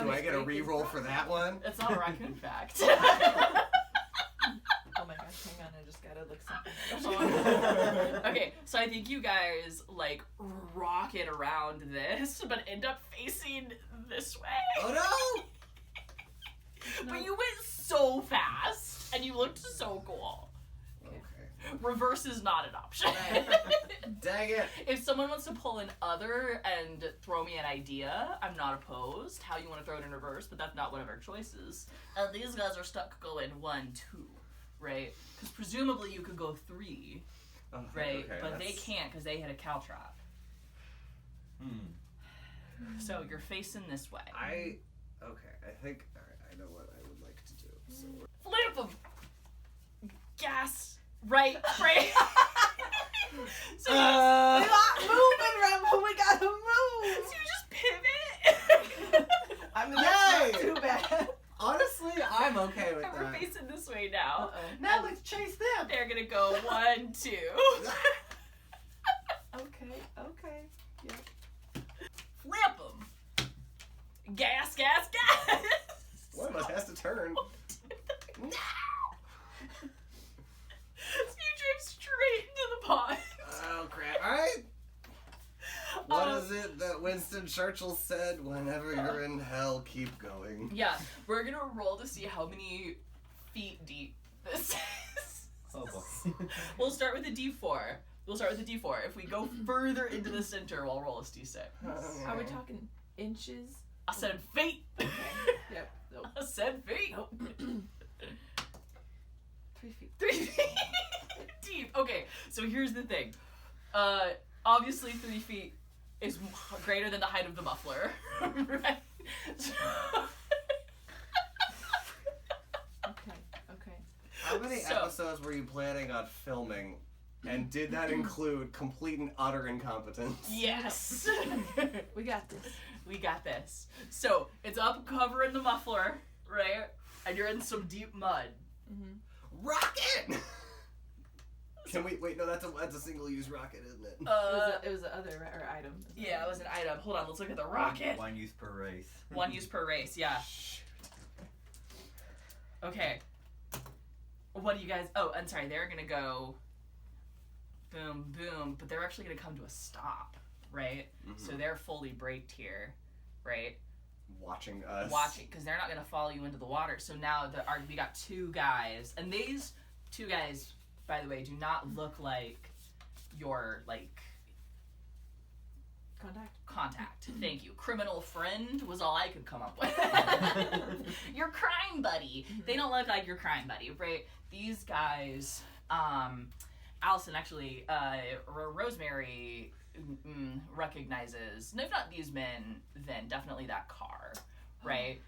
[SPEAKER 4] Do I get a re-roll for that one?
[SPEAKER 1] It's not a raccoon fact.
[SPEAKER 3] Oh my gosh, hang on, I just gotta look something up.
[SPEAKER 1] Okay, so I think you guys like rocket around this, but end up facing this way.
[SPEAKER 4] Oh no!
[SPEAKER 1] But you went so fast, and you looked so cool.
[SPEAKER 4] Okay.
[SPEAKER 1] Reverse is not an option.
[SPEAKER 4] Dang it!
[SPEAKER 1] If someone wants to pull an other and throw me an idea, I'm not opposed. How you want to throw it in reverse, but that's not one of our choices. These guys are stuck going 1, 2, right? Because presumably you could go 3,
[SPEAKER 4] Oh,
[SPEAKER 1] right?
[SPEAKER 4] okay,
[SPEAKER 1] But they
[SPEAKER 4] that's-
[SPEAKER 1] can't because they hit a caltrop. So you're facing this way.
[SPEAKER 4] I think I know what I would like to do. So
[SPEAKER 1] Flip them. Gas. Right. So,
[SPEAKER 3] We got moving, Rebel. We gotta move.
[SPEAKER 1] so you just pivot.
[SPEAKER 3] I mean, that's
[SPEAKER 4] Yay!
[SPEAKER 3] not too bad.
[SPEAKER 4] honestly, I'm okay with
[SPEAKER 1] And we're
[SPEAKER 4] that.
[SPEAKER 1] facing this way now.
[SPEAKER 3] Uh-oh.
[SPEAKER 2] Now let's chase them.
[SPEAKER 1] They're gonna go 1, 2.
[SPEAKER 3] Okay. Yep.
[SPEAKER 1] Flip them. Gas.
[SPEAKER 4] One of us has to turn.
[SPEAKER 1] No. So you drive straight into the pond.
[SPEAKER 4] Oh crap! All right. What is it that Winston Churchill said? Whenever you're in hell, keep going.
[SPEAKER 1] Yeah, we're gonna roll to see how many feet deep this is.
[SPEAKER 2] Oh boy.
[SPEAKER 1] We'll start with a D4. If we go further into the center, we'll roll a D6.
[SPEAKER 3] Are we talking inches?
[SPEAKER 1] I said feet.
[SPEAKER 3] Yep. Nope.
[SPEAKER 1] I said feet.
[SPEAKER 3] Nope. 3 feet.
[SPEAKER 1] 3 feet deep. Okay, so here's the thing. Obviously 3 feet is greater than the height of the muffler, right? So
[SPEAKER 3] Okay.
[SPEAKER 4] How many
[SPEAKER 1] So-
[SPEAKER 4] episodes were you planning on filming? And did that include complete and utter incompetence?
[SPEAKER 1] yes.
[SPEAKER 3] We got this.
[SPEAKER 1] We got this. So it's up covering the muffler, right? And you're in some deep mud.
[SPEAKER 3] Mm-hmm.
[SPEAKER 4] Rocket! Can we wait? No, that's a single-use rocket, isn't it?
[SPEAKER 3] It was the other item.
[SPEAKER 1] Yeah, it was an item. Hold on, let's look at the rocket.
[SPEAKER 2] One use per race.
[SPEAKER 1] 1 use per race, yeah. Okay. What do you guys? Oh, I'm sorry. They're gonna go boom, boom, but they're actually going to come to a stop, right? So they're fully braked here, right?
[SPEAKER 5] Watching us.
[SPEAKER 1] Watching, because they're not going to follow you into the water. So now we got two guys, and these two guys, by the way, do not look like your, like, contact. Thank you. Criminal friend was all I could come up with. Your crime buddy. They don't look like your crime buddy, right? These guys, Allison, actually, Rosemary recognizes, if not these men, then definitely that car, right?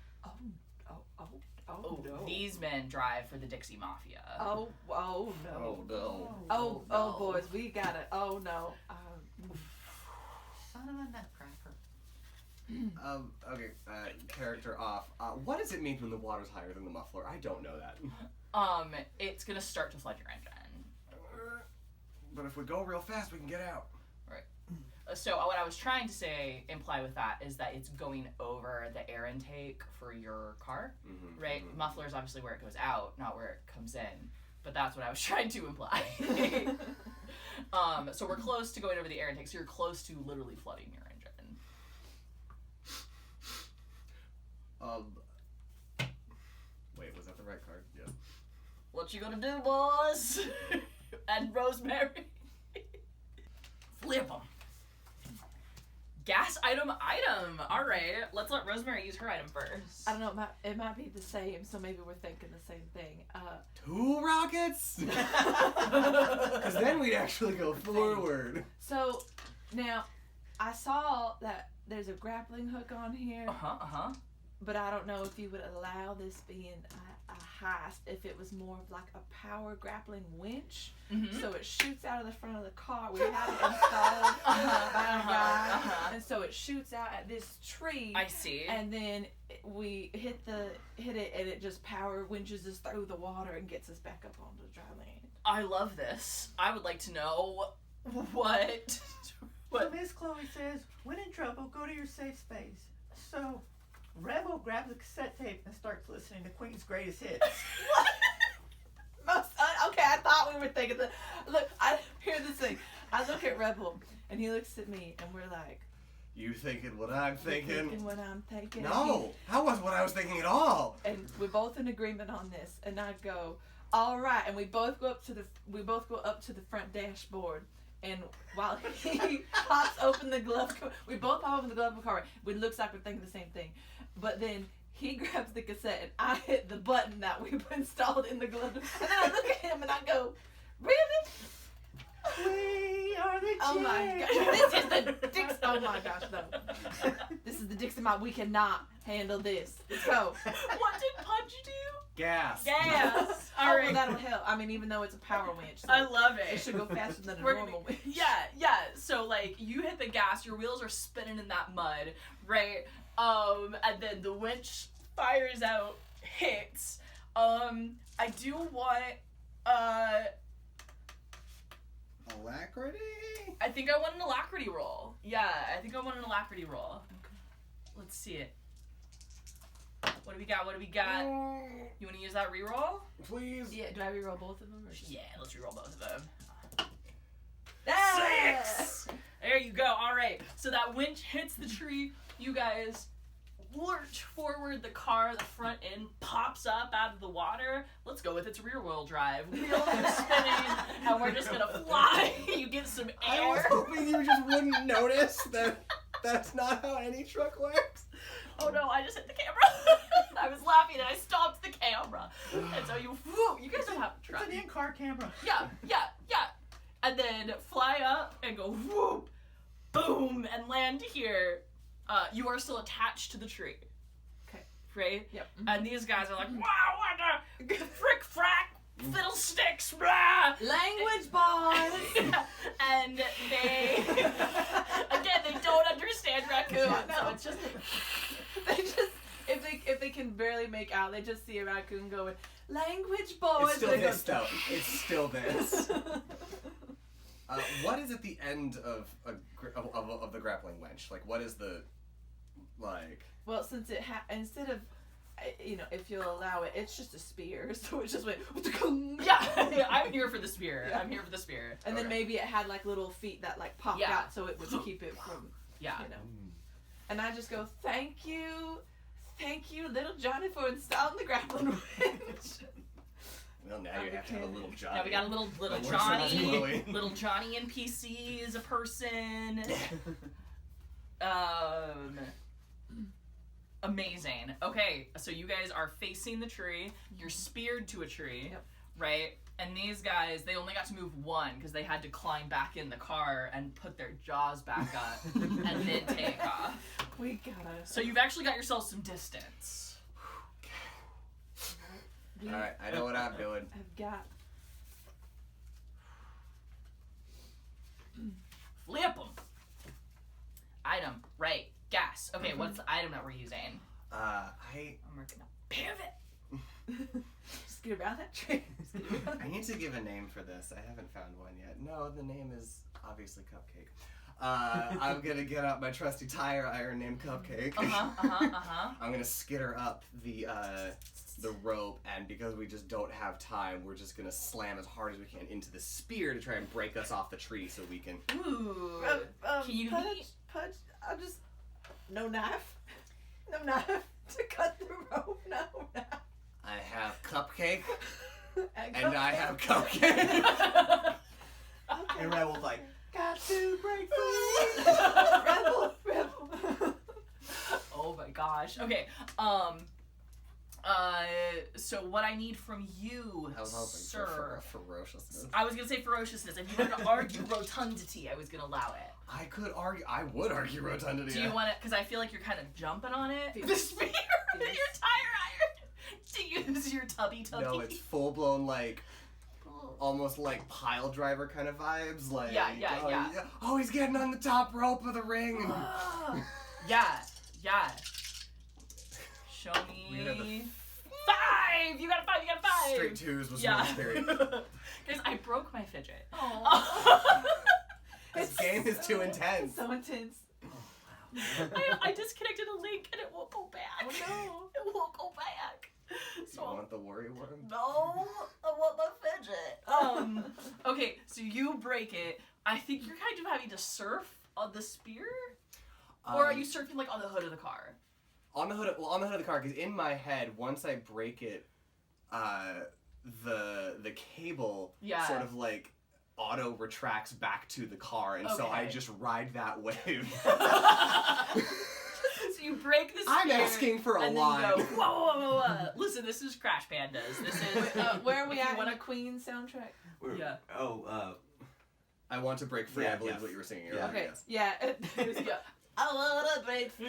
[SPEAKER 3] Oh, no.
[SPEAKER 1] These men drive for the Dixie Mafia.
[SPEAKER 3] Oh, no.
[SPEAKER 5] Oh, no.
[SPEAKER 3] Oh, boys, we got it. Oh, no.
[SPEAKER 2] Son of a nutcracker.
[SPEAKER 5] Okay, character off. What does it mean when the water's higher than the muffler? I don't know that.
[SPEAKER 1] It's gonna start to flood your engine.
[SPEAKER 5] But if we go real fast, we can get out.
[SPEAKER 1] So what I was trying to imply with that is that it's going over the air intake for your car, right? Muffler is obviously where it goes out, not where it comes in. But that's what I was trying to imply. So we're close to going over the air intake, so you're close to literally flooding your engine.
[SPEAKER 5] Wait, was that the right card? Yeah.
[SPEAKER 1] What you gonna do, boys? And Rosemary? Flip them. Gas item. All right, let's let Rosemary use her item first.
[SPEAKER 3] I don't know, it might be the same, so maybe we're thinking the same thing.
[SPEAKER 5] 2 rockets? Because then we'd actually go forward.
[SPEAKER 3] So, now, I saw that there's a grappling hook on here, but I don't know if you would allow this being a heist if it was more of like a power grappling winch. So it shoots out of the front of the car. We have it installed by a guy, and so it shoots out at this tree.
[SPEAKER 1] I see.
[SPEAKER 3] And then we hit it, and it just power winches us through the water and gets us back up onto dry land.
[SPEAKER 1] I love this. I would like to know what.
[SPEAKER 2] So Miss Chloe says, when in trouble, go to your safe space. So Rebel grabs a cassette tape and starts listening to Queen's Greatest Hits.
[SPEAKER 3] Okay, I thought we were thinking that. Look, here's the thing. I look at Rebel, and he looks at me, and we're like,
[SPEAKER 5] You thinking what I'm thinking?
[SPEAKER 3] thinking what I'm thinking.
[SPEAKER 5] No, that wasn't what I was thinking at all.
[SPEAKER 3] And we're both in agreement on this. And I go, all right. And we both go up to the front dashboard. And while he pops open the glove, we both pop open the glove compartment. It looks like we're thinking the same thing. But then he grabs the cassette, and I hit the button that we've installed in the glove. And then I look at him, and I go, really?
[SPEAKER 2] We are the
[SPEAKER 3] Oh my gosh. This is the Dixie. Oh my gosh, no. This is the Dixie Mop. We cannot handle this. Let's go.
[SPEAKER 1] What did Punch do?
[SPEAKER 5] Gas.
[SPEAKER 1] Gas. All
[SPEAKER 3] Oh,
[SPEAKER 1] right.
[SPEAKER 3] well, that'll help. I mean, even though it's a power winch. So
[SPEAKER 1] I love it.
[SPEAKER 3] it should go faster than a
[SPEAKER 1] We're
[SPEAKER 3] normal winch.
[SPEAKER 1] Yeah. So like you hit the gas, your wheels are spinning in that mud, right? And then the winch fires out, hits. I do want
[SPEAKER 5] Alacrity?
[SPEAKER 1] I think I want an alacrity roll. Yeah, I think I want an alacrity roll. Okay. Let's see it. What do we got? You want to use that reroll?
[SPEAKER 5] Please.
[SPEAKER 3] Yeah, do I reroll both of them? Or just...
[SPEAKER 1] Yeah, let's reroll both of them.
[SPEAKER 3] Ah!
[SPEAKER 1] 6! There you go. All right. So that winch hits the tree. You guys lurch forward. The car, the front end pops up out of the water. Let's go with its rear wheel drive. Wheels are spinning, and we're just gonna fly. You get some
[SPEAKER 5] I was
[SPEAKER 1] air.
[SPEAKER 5] hoping you just wouldn't notice that that's not how any truck works.
[SPEAKER 1] Oh no, I just hit the camera. I was laughing and I stopped the camera. And so you guys don't have to try.
[SPEAKER 2] It's an in-car camera.
[SPEAKER 1] Yeah. And then fly up and go whoop, boom, and land here. You are still attached to the tree.
[SPEAKER 3] Okay.
[SPEAKER 1] Right?
[SPEAKER 3] Yep.
[SPEAKER 1] And these guys are like, wow, what the frick frack, fiddlesticks, blah.
[SPEAKER 3] Language, boys!
[SPEAKER 1] And they, again, they don't understand raccoon. So it's just,
[SPEAKER 3] if they can barely make out, they just see a raccoon going, language, boys!
[SPEAKER 5] It's still
[SPEAKER 3] They go,
[SPEAKER 5] this, though. It's still this. What is at the end of the grappling winch? Like, what is the, like...
[SPEAKER 3] Well, since instead of if you'll allow it, it's just a spear, so it just went.
[SPEAKER 1] Yeah, I'm here for the spear.
[SPEAKER 3] Yeah.
[SPEAKER 1] I'm here for the spear.
[SPEAKER 3] And then
[SPEAKER 5] Okay.
[SPEAKER 3] maybe it had like little feet that like popped
[SPEAKER 1] Yeah.
[SPEAKER 3] out, so it would keep it from,
[SPEAKER 1] Yeah.
[SPEAKER 3] And I just go, thank you, little Johnny, for installing the grappling winch.
[SPEAKER 5] Well, now you have to have a little Johnny.
[SPEAKER 1] Now we got a little
[SPEAKER 5] That works for
[SPEAKER 1] Johnny.
[SPEAKER 5] Chloe.
[SPEAKER 1] Little Johnny NPC is a person. Amazing. Okay, so you guys are facing the tree. You're speared to a tree,
[SPEAKER 3] Yep.
[SPEAKER 1] right? And these guys, they only got to move one because they had to climb back in the car and put their jaws back up and then take off.
[SPEAKER 3] We gotta.
[SPEAKER 1] So you've actually got yourself some distance.
[SPEAKER 3] We
[SPEAKER 5] All right, I know what I'm doing.
[SPEAKER 3] have got.
[SPEAKER 1] Flip them. Item, right? Gas. Okay, what's the item that we're using?
[SPEAKER 5] I
[SPEAKER 1] I'm working on pivot.
[SPEAKER 3] Just get around that tree. Just get around
[SPEAKER 5] I need to give a name for this. I haven't found one yet. No, the name is obviously Cupcake. I'm gonna get out my trusty tire iron named Cupcake. I'm gonna skitter up the rope, and because we just don't have time, we're just gonna slam as hard as we can into the spear to try and break us off the tree so we can.
[SPEAKER 1] Ooh. Can you
[SPEAKER 3] Pudge, I'm just. No knife. No knife to cut the rope. No knife.
[SPEAKER 5] I have Cupcake,
[SPEAKER 3] And
[SPEAKER 5] and I have Cupcake.
[SPEAKER 2] And Rebel's like,
[SPEAKER 3] got to break free. Rebel.
[SPEAKER 1] Oh my gosh. Okay. So what I need from you,
[SPEAKER 5] I was hoping
[SPEAKER 1] sir.
[SPEAKER 5] for ferociousness.
[SPEAKER 1] I was gonna say ferociousness. If you wanted to argue rotundity, I was gonna allow it.
[SPEAKER 5] I could argue. I would argue rotundity.
[SPEAKER 1] Do you want it? Because I feel like you're kind of jumping on it.
[SPEAKER 3] Yes.
[SPEAKER 1] The spear, your tire iron, to use your tubby.
[SPEAKER 5] No, it's full blown like. Almost like pile driver kind of vibes, like
[SPEAKER 1] Yeah.
[SPEAKER 5] Oh, he's getting on the top rope of the ring.
[SPEAKER 1] Yeah. Show
[SPEAKER 5] We had
[SPEAKER 1] me 5. You got a 5.
[SPEAKER 5] Straight twos was
[SPEAKER 1] Yeah.
[SPEAKER 5] really scary.
[SPEAKER 1] Guys, I broke my fidget.
[SPEAKER 5] This game is too intense.
[SPEAKER 3] So intense.
[SPEAKER 1] I disconnected a link and it won't go back.
[SPEAKER 3] Oh no.
[SPEAKER 1] It won't go back.
[SPEAKER 5] You
[SPEAKER 1] So
[SPEAKER 5] want the worry worm?
[SPEAKER 1] no, I want my fidget. Okay, so you break it. I think you're kind of having to surf on the spear, or are you surfing like on the hood of the car?
[SPEAKER 5] On the hood of the car? Because in my head, once I break it, the cable sort of like auto retracts back to the car, and so I
[SPEAKER 1] Okay.
[SPEAKER 5] just ride that wave.
[SPEAKER 1] So you break the spear.
[SPEAKER 5] I'm asking for a
[SPEAKER 1] and
[SPEAKER 5] line.
[SPEAKER 1] Then you go, whoa. Listen, this is Crash Pandas. This is.
[SPEAKER 3] Where are we
[SPEAKER 1] if you
[SPEAKER 3] at
[SPEAKER 1] wanna-
[SPEAKER 3] in the Queen soundtrack?
[SPEAKER 1] Yeah.
[SPEAKER 5] I want to break free.
[SPEAKER 2] Yeah,
[SPEAKER 5] I believe
[SPEAKER 2] yes.
[SPEAKER 5] what you were singing
[SPEAKER 2] Yeah.
[SPEAKER 5] earlier.
[SPEAKER 3] Okay.
[SPEAKER 5] Yes.
[SPEAKER 3] Yeah.
[SPEAKER 1] Yeah.
[SPEAKER 3] I wanna break free.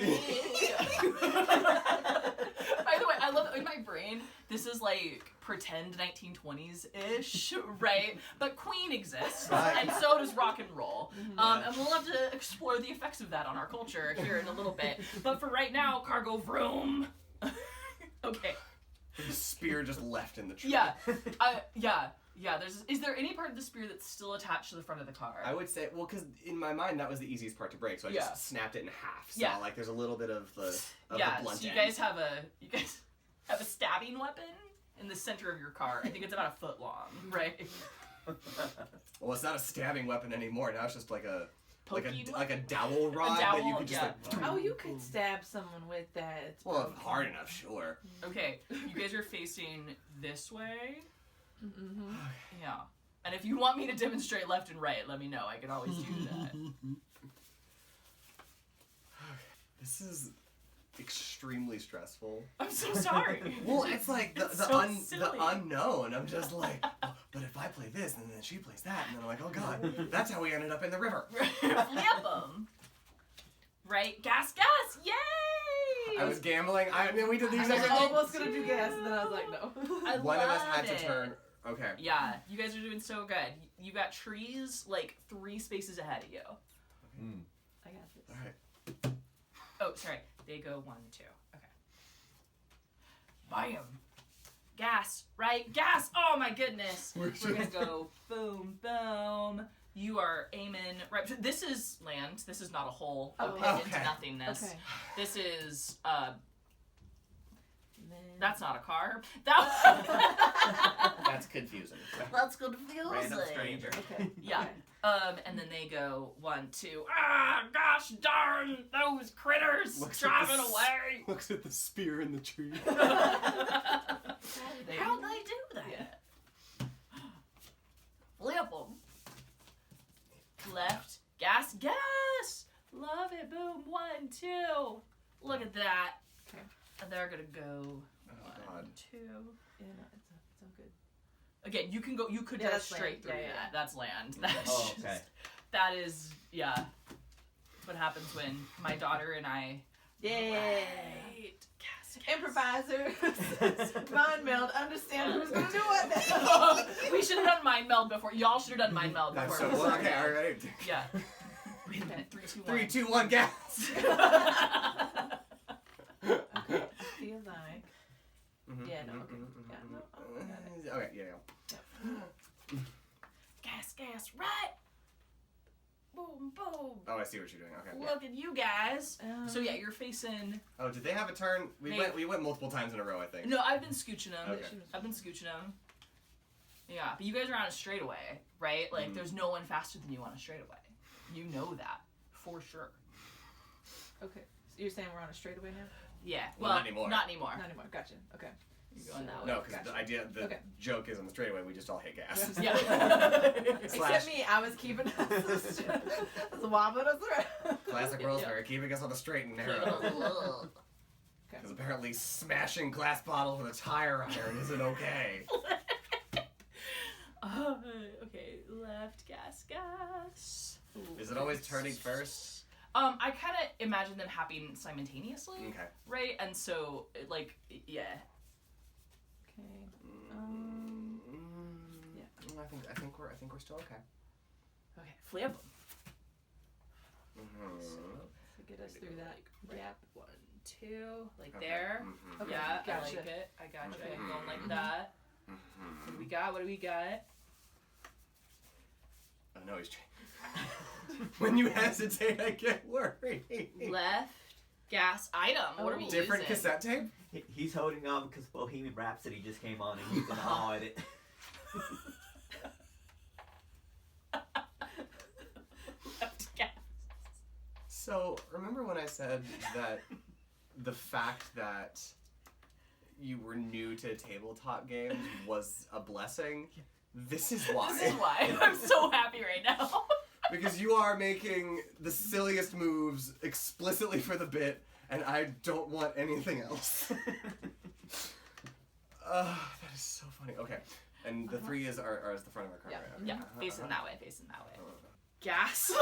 [SPEAKER 1] By the way, I love in my brain, this is like pretend 1920s-ish, right? But Queen exists,
[SPEAKER 2] Right.
[SPEAKER 1] and so does rock and roll. And we'll have to explore the effects of that on our culture here in a little bit. But for right now, cargo vroom. Okay.
[SPEAKER 5] The spear just left in the tree.
[SPEAKER 1] Yeah. Is there any part of the spear that's still attached to the front of the car?
[SPEAKER 5] I would say, well, because in my mind that was the easiest part to break, so I
[SPEAKER 1] Yeah.
[SPEAKER 5] just snapped it in half. So
[SPEAKER 1] Yeah.
[SPEAKER 5] like, there's a little bit of the
[SPEAKER 1] yeah.
[SPEAKER 5] blunt
[SPEAKER 1] So you
[SPEAKER 5] end.
[SPEAKER 1] guys have a stabbing weapon in the center of your car. I think it's about a foot long, right?
[SPEAKER 5] Well, it's not a stabbing weapon anymore. Now it's just like a
[SPEAKER 1] Poking
[SPEAKER 5] dowel rod that you
[SPEAKER 1] dowel,
[SPEAKER 5] could just
[SPEAKER 1] yeah.
[SPEAKER 5] like.
[SPEAKER 3] Oh, you could stab someone with that. It's
[SPEAKER 5] Well,
[SPEAKER 3] broken.
[SPEAKER 5] hard enough, sure.
[SPEAKER 1] Okay, you guys are facing this way.
[SPEAKER 3] Mm-hmm.
[SPEAKER 1] Yeah. And if you want me to demonstrate left and right, let me know. I can always do that.
[SPEAKER 5] This is extremely stressful.
[SPEAKER 1] I'm so sorry.
[SPEAKER 5] Well, it's like the
[SPEAKER 1] It's so silly.
[SPEAKER 5] the unknown. I'm just like, oh, but if I play this, and then she plays that, and then I'm like, oh god, that's how we ended up in the river.
[SPEAKER 1] Flip 'em. Right? Gas! Yay!
[SPEAKER 5] I was gambling. I mean, we did the
[SPEAKER 3] I
[SPEAKER 5] exact
[SPEAKER 3] was
[SPEAKER 5] same thing.
[SPEAKER 3] almost gonna do gas, and then I was like, no.
[SPEAKER 1] I
[SPEAKER 5] One of us
[SPEAKER 1] love
[SPEAKER 5] had to
[SPEAKER 1] it.
[SPEAKER 5] turn. Okay.
[SPEAKER 1] Yeah, you guys are doing so good. You got trees like 3 spaces ahead of you.
[SPEAKER 3] I got this.
[SPEAKER 5] All right.
[SPEAKER 1] Oh, sorry. They go 1, 2. Okay. Bam. Gas, right? Gas! Oh my goodness. We're gonna go boom, boom. You are aiming right. This is land. This is not a hole. A
[SPEAKER 3] Oh,
[SPEAKER 1] pit into
[SPEAKER 5] okay.
[SPEAKER 1] nothingness.
[SPEAKER 3] Okay.
[SPEAKER 1] This is
[SPEAKER 3] Then
[SPEAKER 1] That's not a car. That
[SPEAKER 5] That's confusing.
[SPEAKER 1] That's confusing.
[SPEAKER 2] Random stranger.
[SPEAKER 3] Okay.
[SPEAKER 1] Yeah. And then they go 1, 2. Ah, gosh darn those critters
[SPEAKER 5] Looks at
[SPEAKER 1] driving
[SPEAKER 5] the
[SPEAKER 1] away.
[SPEAKER 5] Looks at the spear in the tree.
[SPEAKER 1] How'd they do that?
[SPEAKER 3] Yeah.
[SPEAKER 1] Flip them. Left. Gas. Love it. Boom. 1, 2. Look at that.
[SPEAKER 3] Okay.
[SPEAKER 1] And they're gonna go
[SPEAKER 5] Oh,
[SPEAKER 1] 1,
[SPEAKER 5] God.
[SPEAKER 1] 2.
[SPEAKER 3] Yeah, no, it's all good.
[SPEAKER 1] Again, you can go. You could
[SPEAKER 3] Yeah,
[SPEAKER 1] go
[SPEAKER 3] that's
[SPEAKER 1] straight
[SPEAKER 3] land.
[SPEAKER 1] through
[SPEAKER 3] Yeah, yeah.
[SPEAKER 1] that. That's land. That's
[SPEAKER 2] Oh,
[SPEAKER 1] just,
[SPEAKER 2] okay.
[SPEAKER 1] that is what happens when my daughter and I.
[SPEAKER 3] Yeah.
[SPEAKER 1] Right. Gas.
[SPEAKER 3] Improviser. Mind meld. Understand who's gonna do what.
[SPEAKER 1] We should have done mind meld before. Y'all should have done mind meld
[SPEAKER 5] That's
[SPEAKER 1] before.
[SPEAKER 5] so
[SPEAKER 1] we
[SPEAKER 5] well,
[SPEAKER 1] started.
[SPEAKER 5] okay, all right.
[SPEAKER 1] Yeah. Wait a minute. 3, 2, 1.
[SPEAKER 5] 3, 2, 1, gas.
[SPEAKER 3] Feel like. Yeah, no, okay. Yeah, no,
[SPEAKER 5] Okay, yeah.
[SPEAKER 1] Gas, right. Boom, boom.
[SPEAKER 5] Oh, I see what you're doing. Okay.
[SPEAKER 1] Look at you guys. So yeah, you're facing.
[SPEAKER 5] Oh, did they have a turn? We went multiple times in a row, I think.
[SPEAKER 1] No, I've been scooching them.
[SPEAKER 5] Okay.
[SPEAKER 1] I've been scooching them. Yeah, but you guys are on a straightaway, right? Like, there's no one faster than you on a straightaway. You know that for sure.
[SPEAKER 3] Okay. So you're saying we're on a straightaway now?
[SPEAKER 1] Yeah.
[SPEAKER 5] Well, not anymore.
[SPEAKER 1] Not anymore.
[SPEAKER 3] Not anymore. Gotcha. Okay.
[SPEAKER 1] You're going that way.
[SPEAKER 5] No, because the idea, the
[SPEAKER 3] Okay.
[SPEAKER 5] joke is on the straightaway, we just all hit gas.
[SPEAKER 1] Yeah.
[SPEAKER 3] Except me, I was keeping us. I was wobbling us around.
[SPEAKER 5] Classic Rosemary, keeping us on the straight and narrow.
[SPEAKER 3] Okay.
[SPEAKER 5] Because apparently smashing glass bottles with a tire iron isn't okay.
[SPEAKER 1] Okay, left, gas. Ooh,
[SPEAKER 5] Is it always turning first?
[SPEAKER 1] I kind of imagine them happening simultaneously,
[SPEAKER 5] Okay.
[SPEAKER 1] right? And so, like, yeah.
[SPEAKER 3] Okay. Yeah.
[SPEAKER 5] I think we're still okay.
[SPEAKER 1] Okay, flip 'em.
[SPEAKER 5] Mm-hmm.
[SPEAKER 3] So get us through that
[SPEAKER 1] Right.
[SPEAKER 3] gap.
[SPEAKER 1] 1, 2, like
[SPEAKER 5] Okay.
[SPEAKER 1] there.
[SPEAKER 5] Mhm.
[SPEAKER 3] Okay.
[SPEAKER 1] Yeah, I
[SPEAKER 3] Gotcha.
[SPEAKER 1] like it. I gotcha.
[SPEAKER 3] Okay.
[SPEAKER 1] Going like that. What do we got? What do we got?
[SPEAKER 5] Oh no, he's. When you hesitate, I get worried.
[SPEAKER 1] Left, gas, item. What are we
[SPEAKER 5] Different
[SPEAKER 1] using?
[SPEAKER 5] cassette tape?
[SPEAKER 2] He's holding on because Bohemian Rhapsody just came on and he's in awe at it.
[SPEAKER 1] Left, gas.
[SPEAKER 5] So, remember when I said that the fact that you were new to tabletop games was a blessing? This is why.
[SPEAKER 1] This is why. I'm so happy right now.
[SPEAKER 5] Because you are making the silliest moves explicitly for the bit, and I don't want anything else. That is so funny. Okay, and the 3 is are as the front of our car.
[SPEAKER 3] Yeah.
[SPEAKER 5] Right? Okay.
[SPEAKER 1] Yeah, facing that way, facing that way.
[SPEAKER 5] Uh-huh.
[SPEAKER 1] Gas.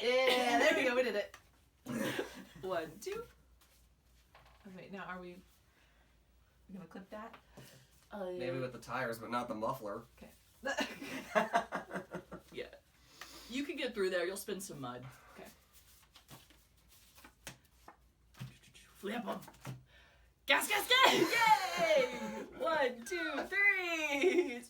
[SPEAKER 3] Yeah, there we go. We did it.
[SPEAKER 1] 1, 2.
[SPEAKER 3] Oh, wait, now are we gonna clip that?
[SPEAKER 5] Maybe with the tires, but not the muffler.
[SPEAKER 1] Yeah. You can get through there. You'll spin some mud.
[SPEAKER 3] Okay.
[SPEAKER 1] Flip 'em. Gas, gas, gas! Yay! 1, 2, 3.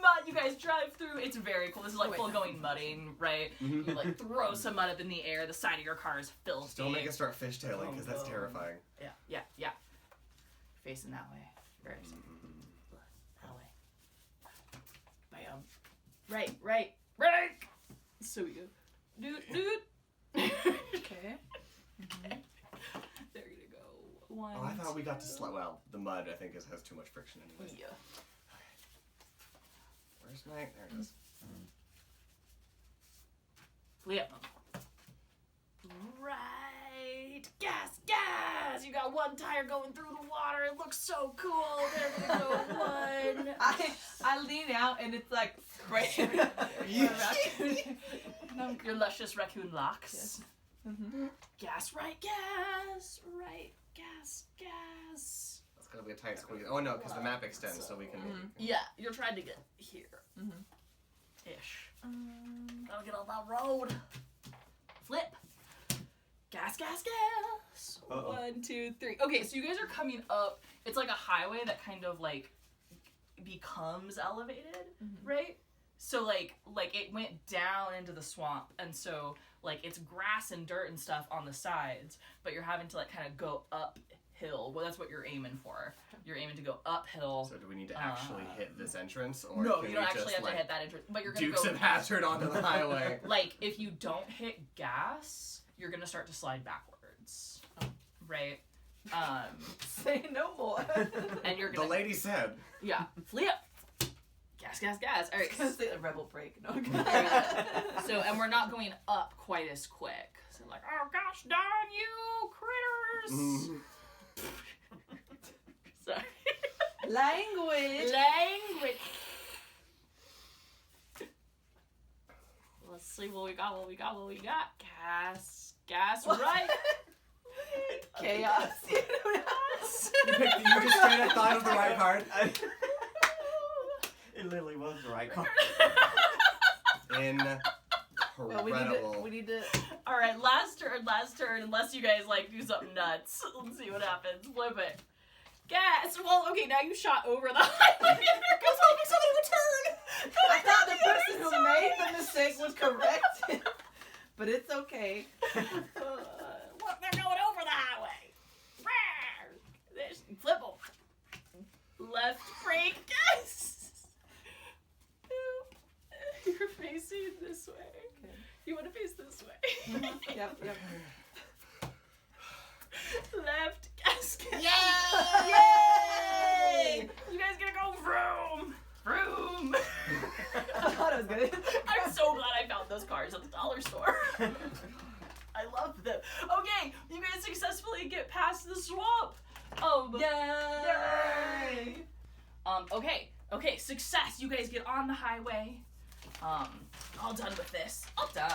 [SPEAKER 1] Mud. You guys drive through. It's very cool. This is like
[SPEAKER 3] Wait,
[SPEAKER 1] full
[SPEAKER 3] no.
[SPEAKER 1] going mudding, right? You like throw some mud up in the air. The side of your car is filthy.
[SPEAKER 5] Just don't make us start fishtailing, because that's terrifying.
[SPEAKER 1] Yeah. Facing that way. Very safe. That way. Bam. Right. So we go. Dude.
[SPEAKER 3] Okay.
[SPEAKER 1] They're gonna go 1.
[SPEAKER 5] Oh, I thought we got to well, the mud, I think, has too much friction anyway.
[SPEAKER 1] Yeah.
[SPEAKER 5] Where's my... There it is.
[SPEAKER 1] Flip 'em. Right. Gas. You got one tire going through the water. It looks so cool. They're gonna go 1.
[SPEAKER 3] I lean out and it's like spraying.
[SPEAKER 1] Your luscious raccoon locks.
[SPEAKER 3] Yes. Mm-hmm.
[SPEAKER 1] Gas.
[SPEAKER 5] That's gonna be a tight squeeze. Oh no, because the map extends, so we can...
[SPEAKER 1] Yeah, you're trying to get here. Ish. Gotta get on that road. Flip. Gas.
[SPEAKER 2] Uh-oh.
[SPEAKER 1] 1, 2, 3. Okay, so you guys are coming up. It's like a highway that kind of like becomes elevated, right? So like it went down into the swamp, and so like it's grass and dirt and stuff on the sides, but you're having to like kind of go uphill. Well, that's what you're aiming for. You're aiming to go uphill.
[SPEAKER 5] So do we need to actually hit this entrance, or
[SPEAKER 1] No,
[SPEAKER 5] can
[SPEAKER 1] you don't
[SPEAKER 5] we
[SPEAKER 1] actually
[SPEAKER 5] just,
[SPEAKER 1] have
[SPEAKER 5] like,
[SPEAKER 1] to hit that entrance, but you're gonna
[SPEAKER 5] Dukes
[SPEAKER 1] go
[SPEAKER 5] of Hazzard onto the highway?
[SPEAKER 1] like if you don't hit gas, you're gonna start to slide backwards, right?
[SPEAKER 3] Say no more.
[SPEAKER 1] And you're
[SPEAKER 5] The
[SPEAKER 1] gonna
[SPEAKER 5] lady said.
[SPEAKER 1] flip. Gas. All right.
[SPEAKER 3] Gonna say a rebel break. No.
[SPEAKER 1] So, and we're not going up quite as quick. So, like, oh gosh darn you, critters! Sorry.
[SPEAKER 3] Language.
[SPEAKER 1] Let's see what we got. Gas, right?
[SPEAKER 3] Chaos.
[SPEAKER 5] You just straight up thought of the right card.
[SPEAKER 2] It literally was the right card.
[SPEAKER 5] Incredible.
[SPEAKER 3] We need to.
[SPEAKER 1] All right, last turn. Unless you guys like do something nuts, let's see what happens. Flip it. Gas. Well, okay, now you shot over the highway. Because hoping somebody would turn.
[SPEAKER 3] I thought the person who made the mistake was correct, but it's okay.
[SPEAKER 1] Look, they're going over the highway. Rawr. There's flip them. Left brake. Yes. You're facing this way.
[SPEAKER 3] Okay.
[SPEAKER 1] You want to face this way.
[SPEAKER 3] Yep.
[SPEAKER 1] Left gasket.
[SPEAKER 3] Yay!
[SPEAKER 1] Yay! You guys gonna go vroom.
[SPEAKER 3] I thought it was good.
[SPEAKER 1] I'm so glad I found those cards at the dollar store. I love them. Okay, you guys successfully get past the swamp. Yay! Okay, success. You guys get on the highway. All done with this. All done.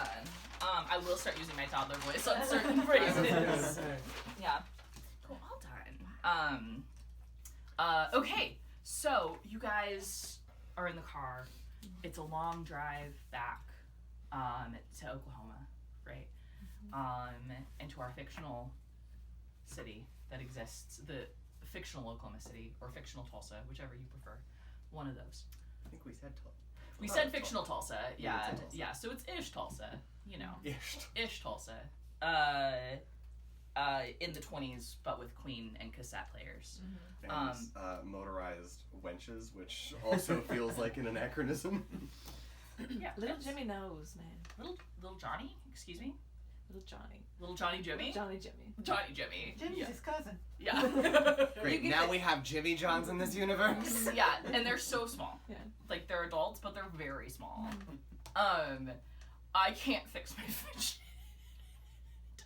[SPEAKER 1] I will start using my toddler voice on certain phrases. Yeah. Cool, all done. Okay, so you guys are in the car. It's a long drive back, to Oklahoma, right? Into our fictional city that exists, the fictional Oklahoma City, or fictional Tulsa, whichever you prefer. One of those.
[SPEAKER 5] I think we said Tulsa.
[SPEAKER 1] We said fictional Tulsa, yeah,
[SPEAKER 5] it's Tulsa.
[SPEAKER 1] yeah. So it's ish Tulsa, you know,
[SPEAKER 5] Ish.
[SPEAKER 1] Tulsa. In the 20s, but with Queen and cassette players.
[SPEAKER 5] And motorized wenches, which also feels like an anachronism.
[SPEAKER 1] Yeah,
[SPEAKER 3] Little Jimmy knows, man.
[SPEAKER 1] little Johnny, excuse me,
[SPEAKER 3] Little Johnny.
[SPEAKER 1] little Johnny Jimmy,
[SPEAKER 3] Johnny Jimmy.
[SPEAKER 1] Johnny Jimmy.
[SPEAKER 2] Jimmy's his cousin.
[SPEAKER 1] Yeah.
[SPEAKER 5] Great, now we have Jimmy Johns in this universe.
[SPEAKER 1] Yeah, and they're so small.
[SPEAKER 3] Yeah.
[SPEAKER 1] Like they're adults, but they're very small. I can't fix my fidget.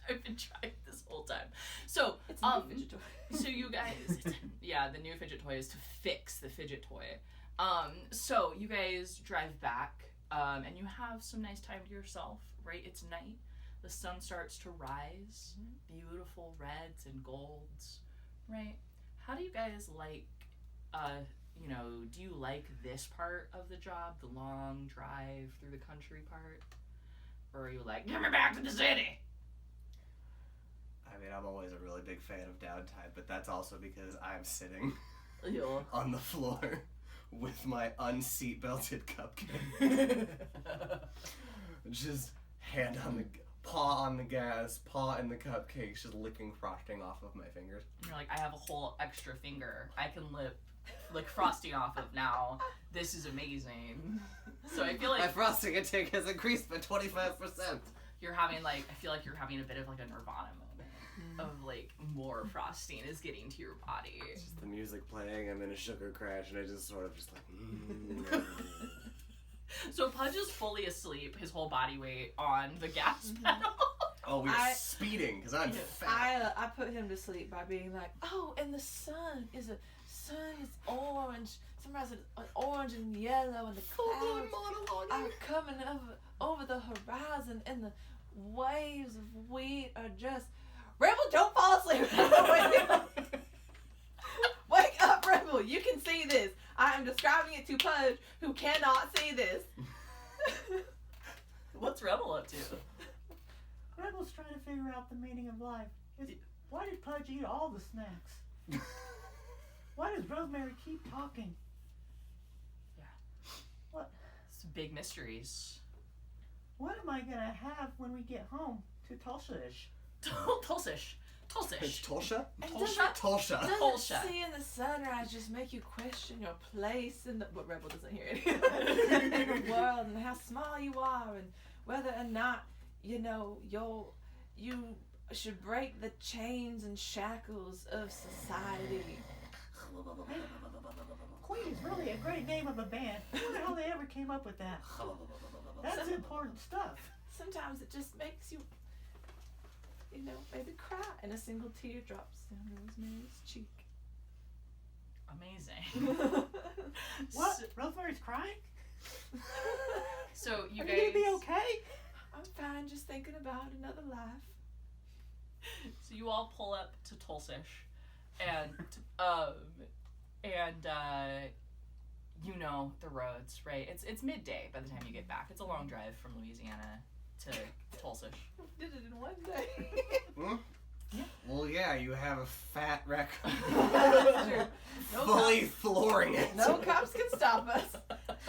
[SPEAKER 1] I've been trying this whole time. So,
[SPEAKER 3] It's a new fidget toy.
[SPEAKER 1] so you guys, yeah, the new fidget toy is to fix the fidget toy. So you guys drive back, and you have some nice time to yourself, right? It's night. The sun starts to rise. Beautiful reds and golds, right? How do you guys like, do you like this part of the job, the long drive through the country part? Or are you like, get me back to the city?
[SPEAKER 5] I mean, I'm always a really big fan of downtime, but that's also because I'm sitting
[SPEAKER 1] Yeah.
[SPEAKER 5] on the floor with my unseatbelted cupcake. Just hand on the paw on the gas, paw in the cupcake, just licking frosting off of my fingers.
[SPEAKER 1] And you're like, I have a whole extra finger I can lick frosting off of now. This is amazing. So I feel
[SPEAKER 5] My
[SPEAKER 1] like
[SPEAKER 5] frosting intake has increased by 25%.
[SPEAKER 1] you're having I feel like you're having a bit of like a Nirvana moment of like more frosting is getting to your body.
[SPEAKER 5] Just the music playing, I'm in a sugar crash, and I just sort of just
[SPEAKER 1] So Pudge is fully asleep, his whole body weight on the gas pedal.
[SPEAKER 5] Oh, we're speeding, because I'm fat.
[SPEAKER 3] I put him to sleep by being like, oh, and the sun is orange. Sometimes it's orange and yellow, and the clouds are coming over the horizon, and the waves of wheat are just. Rebel, don't fall asleep. Wake up, Rebel. You can see this. I am describing it to Pudge, who cannot see this.
[SPEAKER 1] What's Rebel up to?
[SPEAKER 2] Rebel's trying to figure out the meaning of life. Why did Pudge eat all the snacks? Why does Rosemary keep talking?
[SPEAKER 1] It's big mysteries.
[SPEAKER 2] what am I gonna have when we get home to Tulsa-ish?
[SPEAKER 1] Tulsish.
[SPEAKER 5] It's Tulsa?
[SPEAKER 3] And
[SPEAKER 1] Tulsa?
[SPEAKER 5] Tulsa.
[SPEAKER 3] Doesn't
[SPEAKER 1] Tulsa.
[SPEAKER 3] seeing the sunrise just make you question your place in the what Rebel doesn't hear it in the world, and how small you are, and whether or not you should break the chains and shackles of society.
[SPEAKER 2] Queen is really a great name of a band. I wonder how they ever came up with that. That's important stuff.
[SPEAKER 3] Sometimes it just makes you, maybe cry, and a single tear drops down Rosemary's cheek.
[SPEAKER 1] Amazing.
[SPEAKER 2] What? Rosemary's crying?
[SPEAKER 1] So you
[SPEAKER 2] Are
[SPEAKER 1] guys.
[SPEAKER 2] you gonna be okay?
[SPEAKER 3] I'm fine, just thinking about another life.
[SPEAKER 1] So you all pull up to Tulsish, and you know the roads, right? It's midday by the time you get back. It's a long drive from Louisiana to Tulsish.
[SPEAKER 3] Did it in one day.
[SPEAKER 5] Hmm? Well, yeah, you have a fat raccoon
[SPEAKER 3] That's true. No
[SPEAKER 5] fully
[SPEAKER 3] cops,
[SPEAKER 5] flooring it.
[SPEAKER 3] no cops can stop us.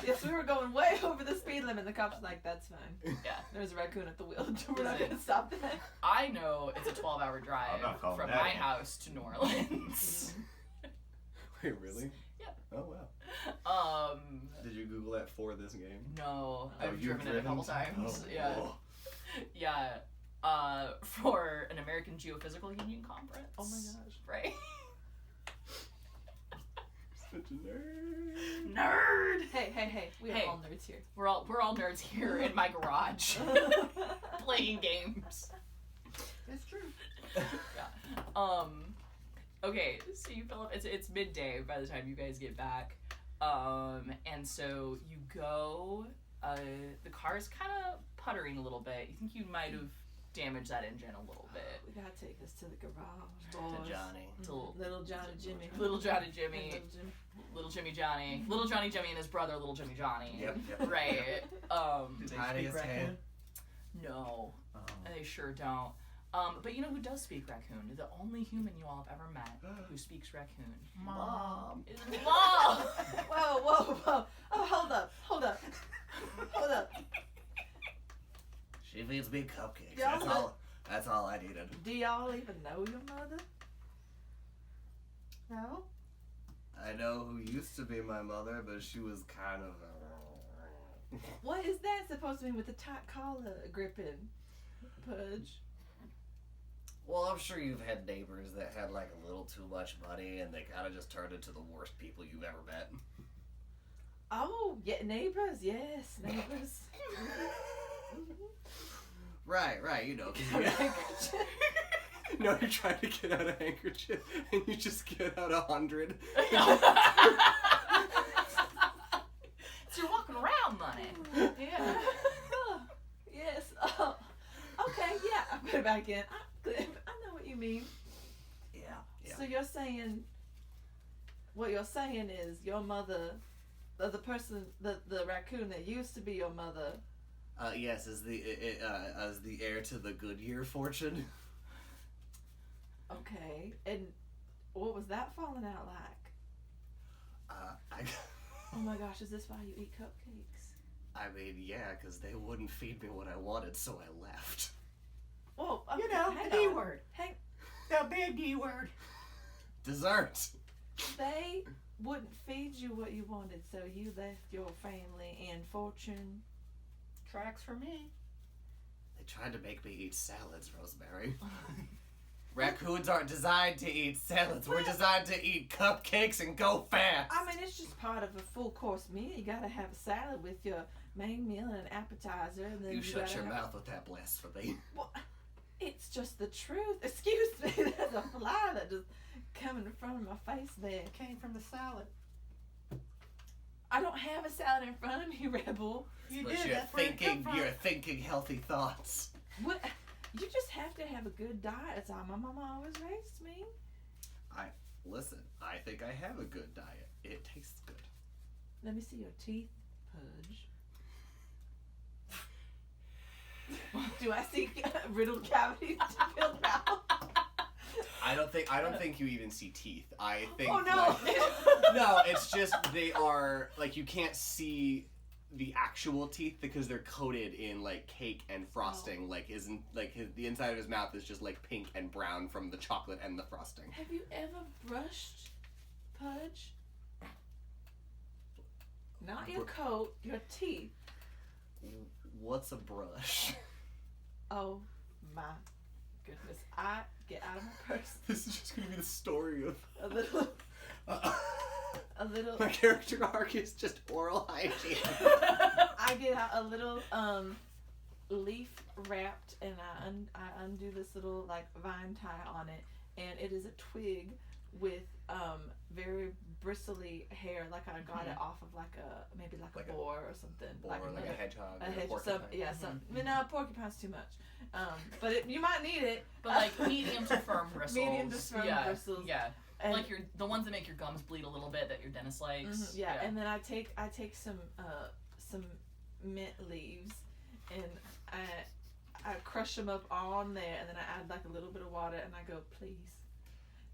[SPEAKER 3] Yes, we were going way over the speed limit. The cops were like, that's fine.
[SPEAKER 1] Yeah.
[SPEAKER 3] There's a raccoon at the wheel. We're not
[SPEAKER 1] Listen.
[SPEAKER 3] going to stop that.
[SPEAKER 1] I know it's a 12-hour drive
[SPEAKER 2] I'm not calling
[SPEAKER 1] from
[SPEAKER 2] that
[SPEAKER 1] my
[SPEAKER 2] in.
[SPEAKER 1] house to New Orleans.
[SPEAKER 5] Wait, really?
[SPEAKER 1] Yeah.
[SPEAKER 5] Oh, wow.
[SPEAKER 1] um,
[SPEAKER 5] Did you Google that for this game?
[SPEAKER 1] no,
[SPEAKER 5] Oh,
[SPEAKER 1] I've
[SPEAKER 5] you've
[SPEAKER 1] driven it a couple
[SPEAKER 5] driven?
[SPEAKER 1] times.
[SPEAKER 5] Oh,
[SPEAKER 1] Yeah.
[SPEAKER 5] oh.
[SPEAKER 1] Yeah. For an American Geophysical Union conference.
[SPEAKER 3] Oh my gosh.
[SPEAKER 1] Right?
[SPEAKER 5] Such a nerd.
[SPEAKER 1] Nerd!
[SPEAKER 3] Hey, we are
[SPEAKER 1] Hey.
[SPEAKER 3] all nerds here.
[SPEAKER 1] We're all nerds here in my garage playing games.
[SPEAKER 2] That's true.
[SPEAKER 1] Okay, so you fill up. It's midday by the time you guys get back, and so you go. The car's kind of puttering a little bit. You think you might have damaged that engine a little bit.
[SPEAKER 3] We got to take this to the garage,
[SPEAKER 4] To
[SPEAKER 3] boys.
[SPEAKER 4] Johnny.
[SPEAKER 3] Little Johnny Jimmy.
[SPEAKER 1] Little Johnny Jimmy,
[SPEAKER 3] Little Jimmy.
[SPEAKER 1] little Jimmy Johnny, little Johnny Jimmy and his brother, little Jimmy Johnny.
[SPEAKER 4] Yep.
[SPEAKER 1] Right.
[SPEAKER 2] Do they
[SPEAKER 4] Tiny
[SPEAKER 2] speak
[SPEAKER 4] as
[SPEAKER 2] raccoon?
[SPEAKER 4] hand.
[SPEAKER 1] No, they sure don't. But you know who does speak raccoon? The only human you all have ever met who speaks raccoon.
[SPEAKER 2] Mom.
[SPEAKER 1] Is Mom.
[SPEAKER 3] Whoa. Oh, hold up.
[SPEAKER 4] She feeds me cupcakes.
[SPEAKER 3] Y'all
[SPEAKER 4] That's all I needed.
[SPEAKER 3] Do y'all even know your mother?
[SPEAKER 2] No?
[SPEAKER 5] I know who used to be my mother, but she was kind of
[SPEAKER 3] What is that supposed to mean with the tight collar gripping? Pudge.
[SPEAKER 4] Well, I'm sure you've had neighbors that had like a little too much money and they kind of just turned into the worst people you've ever met.
[SPEAKER 3] Oh, yeah, neighbors. Yes, neighbors.
[SPEAKER 4] Right, you know. 'Cause you-
[SPEAKER 5] No, you're trying to get out a handkerchief and you just get out 100.
[SPEAKER 1] So you're walking around money. Yeah.
[SPEAKER 3] Yes. Oh, okay, yeah. I put it back in. I know what you mean.
[SPEAKER 4] Yeah.
[SPEAKER 3] So you're saying, what you're saying is your mother, the person, the raccoon that used to be your mother.
[SPEAKER 4] Yes, as the heir to the Goodyear fortune.
[SPEAKER 3] Okay, and what was that falling out like? Oh my gosh, is this why you eat cupcakes?
[SPEAKER 4] I mean, yeah, because they wouldn't feed me what I wanted, so I left.
[SPEAKER 3] Well,
[SPEAKER 2] You know,
[SPEAKER 3] hang
[SPEAKER 2] the D
[SPEAKER 3] on.
[SPEAKER 2] word.
[SPEAKER 3] Hang,
[SPEAKER 2] The big D word.
[SPEAKER 4] Dessert.
[SPEAKER 3] they wouldn't feed you what you wanted, so you left your family and fortune.
[SPEAKER 2] Tracks for me.
[SPEAKER 4] They tried to make me eat salads, Rosemary. Raccoons aren't designed to eat salads. We're designed to eat cupcakes and go fast.
[SPEAKER 3] I mean, it's just part of a full course meal. You gotta have a salad with your main meal and an appetizer, and then
[SPEAKER 4] You shut
[SPEAKER 3] gotta
[SPEAKER 4] your
[SPEAKER 3] have...
[SPEAKER 4] mouth with that blasphemy.
[SPEAKER 3] Well, it's just the truth. Excuse me, there's a fly that just coming in front of my face there.
[SPEAKER 2] It came from the salad.
[SPEAKER 3] I don't have a salad in front of me, Rebel.
[SPEAKER 2] You
[SPEAKER 4] But
[SPEAKER 2] did.
[SPEAKER 4] you're
[SPEAKER 2] That's where it come from.
[SPEAKER 4] thinking healthy thoughts.
[SPEAKER 3] What? You just have to have a good diet. That's how my mama always raised me.
[SPEAKER 4] Listen, I think I have a good diet. It tastes good.
[SPEAKER 3] Let me see your teeth, Pudge. Do I see riddled cavities filled out?
[SPEAKER 5] I don't think you even see teeth. I think
[SPEAKER 3] Oh no!
[SPEAKER 5] no, it's just they are like you can't see the actual teeth because they're coated in like cake and frosting. Like isn't like the inside of his mouth is just like pink and brown from the chocolate and the frosting.
[SPEAKER 3] Have you ever brushed Pudge? Not your coat, your teeth.
[SPEAKER 5] What's a brush?
[SPEAKER 3] Oh my goodness! I get out of my purse
[SPEAKER 5] This is just gonna be the story of
[SPEAKER 3] a little. A little.
[SPEAKER 5] my character arc is just oral hygiene.
[SPEAKER 3] I get out a little leaf wrapped, and I undo this little like vine tie on it, and it is a twig with very bristly hair, like I got it off of like a boar or something.
[SPEAKER 5] Or like a hedgehog.
[SPEAKER 3] A
[SPEAKER 5] or
[SPEAKER 3] hedgehog.
[SPEAKER 5] porcupine.
[SPEAKER 3] No, porcupine's too much. But you might need it.
[SPEAKER 1] But like medium to firm bristles.
[SPEAKER 3] Medium to firm bristles.
[SPEAKER 1] Yeah.
[SPEAKER 3] And
[SPEAKER 1] like the ones that make your gums bleed a little bit that your dentist likes.
[SPEAKER 3] yeah, and then I take some mint leaves, and I crush them up on there, and then I add like a little bit of water, and I go, please,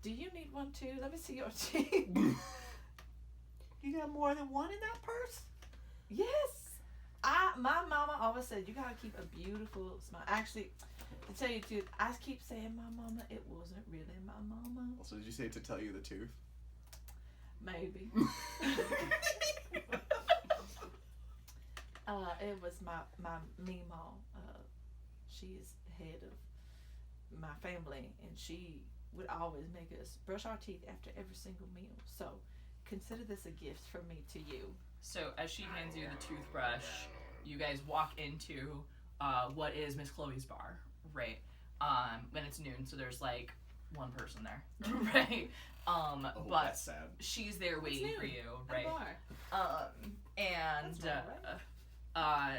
[SPEAKER 3] do you need one too? Let me see your teeth.
[SPEAKER 2] You got more than one in that purse?
[SPEAKER 3] Yes. My mama always said you gotta keep a beautiful smile. Actually, to tell you the truth, I keep saying my mama. It wasn't really my mama.
[SPEAKER 5] Also, did you say to tell you the tooth?
[SPEAKER 3] Maybe. It was my Mima. She's head of my family, and she would always make us brush our teeth after every single meal. So consider this a gift from me to you.
[SPEAKER 1] So as she hands you the toothbrush, you guys walk into what is Miss Chloe's bar, right? When it's noon, so there's like one person there, right? But
[SPEAKER 5] that's sad.
[SPEAKER 1] she's there waiting for you, right?
[SPEAKER 3] That's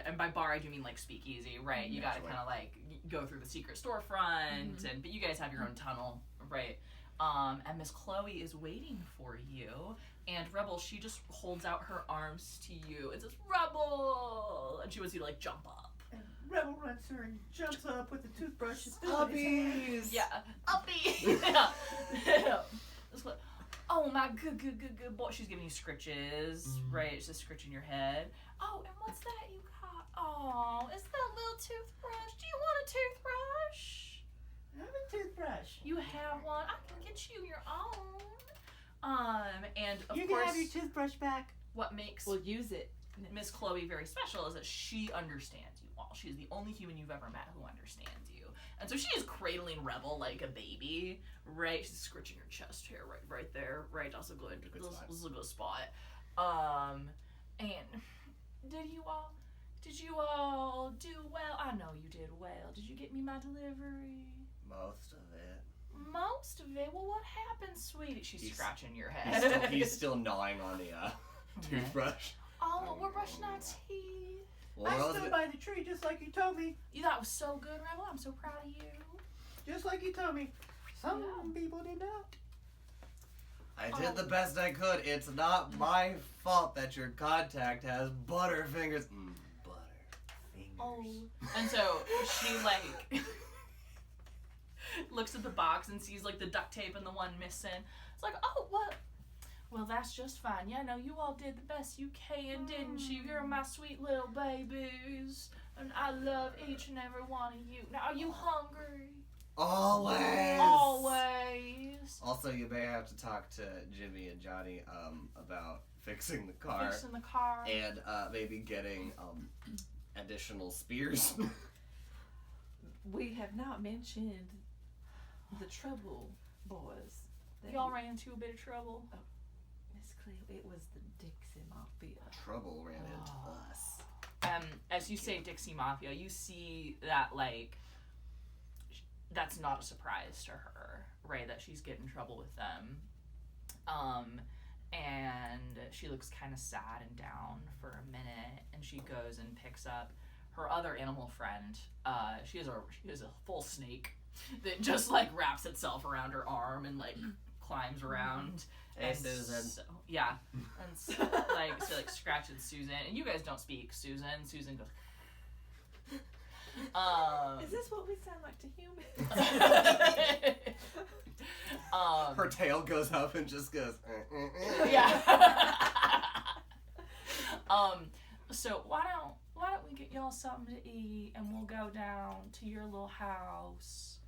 [SPEAKER 1] And by bar I do mean like speakeasy, right? You gotta kind of like go through the secret storefront, but you guys have your own tunnel, right? And Miss Chloe is waiting for you, and Rebel, she just holds out her arms to you and says, "Rebel!" And she wants you to like jump up.
[SPEAKER 2] And Rebel runs her and jumps up with the toothbrush.
[SPEAKER 5] Puppies!
[SPEAKER 1] Yeah, uppy. Yeah. Oh my good boy. She's giving you scritches, right? It's just scritching your head. Oh, and what's that you got? Oh, it's that little toothbrush. Do you want a toothbrush?
[SPEAKER 2] I have a toothbrush.
[SPEAKER 1] You have one. I can get you your own. And of
[SPEAKER 2] You
[SPEAKER 1] course,
[SPEAKER 2] can have your toothbrush back.
[SPEAKER 1] what makes
[SPEAKER 3] We'll use it.
[SPEAKER 1] Miss Chloe very special is that she understands you all. She is the only human you've ever met who understands you. And so she is cradling Rebel like a baby, right? She's scratching her chest hair right there, right? That's a good spot. And did you all do well? I know you did well. Did you get me my delivery?
[SPEAKER 4] Most of it.
[SPEAKER 1] Most of it? Well, what happened, sweetie? She's scratching your head.
[SPEAKER 5] He's still gnawing on the toothbrush.
[SPEAKER 1] Oh, we're brushing our teeth.
[SPEAKER 4] Well,
[SPEAKER 2] I
[SPEAKER 4] what was
[SPEAKER 2] stood
[SPEAKER 4] it?
[SPEAKER 2] by the tree just like you told me.
[SPEAKER 1] That was so good, Rebel. I'm so proud of you.
[SPEAKER 2] Just like you told me. Some people did not.
[SPEAKER 4] I did the best I could. It's not my fault that your contact has butter fingers. Butter fingers.
[SPEAKER 1] Oh. And so she like looks at the box and sees like the duct tape and the one missing. It's like, oh, what? Well, that's just fine. Yeah, no, you all did the best you can, didn't you? You're my sweet little babies, and I love each and every one of you. Now, are you hungry?
[SPEAKER 4] Always.
[SPEAKER 1] Always.
[SPEAKER 4] Also, you may have to talk to Jimmy and Johnny about fixing the car.
[SPEAKER 1] Fixing the car.
[SPEAKER 4] And maybe getting additional spears.
[SPEAKER 3] We have not mentioned the Trouble Boys.
[SPEAKER 1] Y'all ran into a bit of trouble.
[SPEAKER 3] Miss Cleo, it was the Dixie Mafia.
[SPEAKER 4] Trouble ran into us.
[SPEAKER 1] As you say Dixie Mafia, you see that like that's not a surprise to her, right? That she's getting in trouble with them. And she looks kind of sad and down for a minute, and she goes and picks up her other animal friend. She has a full snake that just like wraps itself around her arm and like climbs around.
[SPEAKER 4] Hey,
[SPEAKER 1] And
[SPEAKER 4] Susan.
[SPEAKER 1] So, yeah, and so, like scratches Susan, and you guys don't speak Susan. Susan goes.
[SPEAKER 3] Is this what we sound like to humans?
[SPEAKER 5] Her tail goes up and just goes.
[SPEAKER 1] Yeah. So why don't we get y'all something to eat and we'll go down to your little house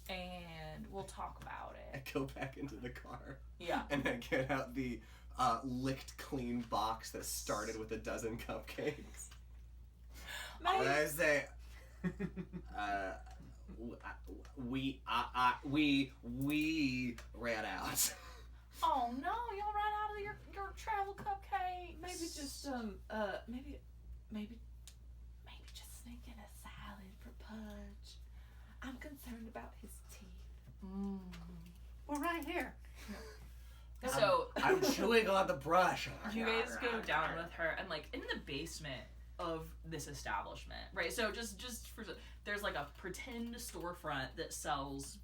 [SPEAKER 1] and we'll talk about
[SPEAKER 5] I
[SPEAKER 1] it.
[SPEAKER 5] go back into the car
[SPEAKER 1] Yeah.
[SPEAKER 5] and I get out the licked clean box that started with a dozen cupcakes. And I say, we ran out.
[SPEAKER 1] Oh no, y'all ran out of your travel cupcakes.
[SPEAKER 3] Maybe just maybe just sneak in a salad for Pudge. I'm concerned about his teeth.
[SPEAKER 2] We're right here.
[SPEAKER 1] So
[SPEAKER 4] I'm chewing on the brush.
[SPEAKER 1] you guys go down with her and like in the basement of this establishment, right? So just for there's like a pretend storefront that sells,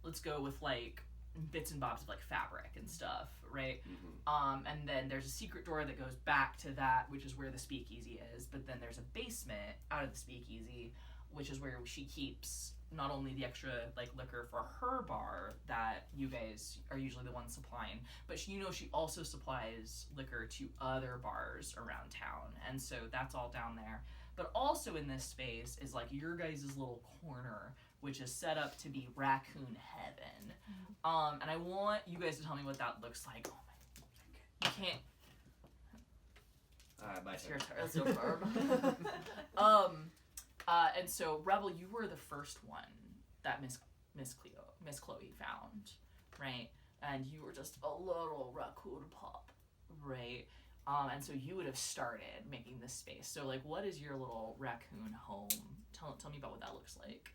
[SPEAKER 1] let's go with like bits and bobs of like fabric and stuff, right?
[SPEAKER 5] Mm-hmm.
[SPEAKER 1] And then there's a secret door that goes back to that, which is where the speakeasy is. But then there's a basement out of the speakeasy, which is where she keeps not only the extra like liquor for her bar that you guys are usually the ones supplying, but she also supplies liquor to other bars around town, and so that's all down there. But also in this space is like your guys' little corner, which is set up to be raccoon heaven. And I want you guys to tell me what that looks like. Oh my god, you can't.
[SPEAKER 4] My
[SPEAKER 1] It's
[SPEAKER 4] turn.
[SPEAKER 1] your turn. That's so firm. And so Rebel, you were the first one that Miss Chloe found, right? And you were just a little raccoon pup, right? And so you would have started making this space. So like, what is your little raccoon home? Tell me about what that looks like.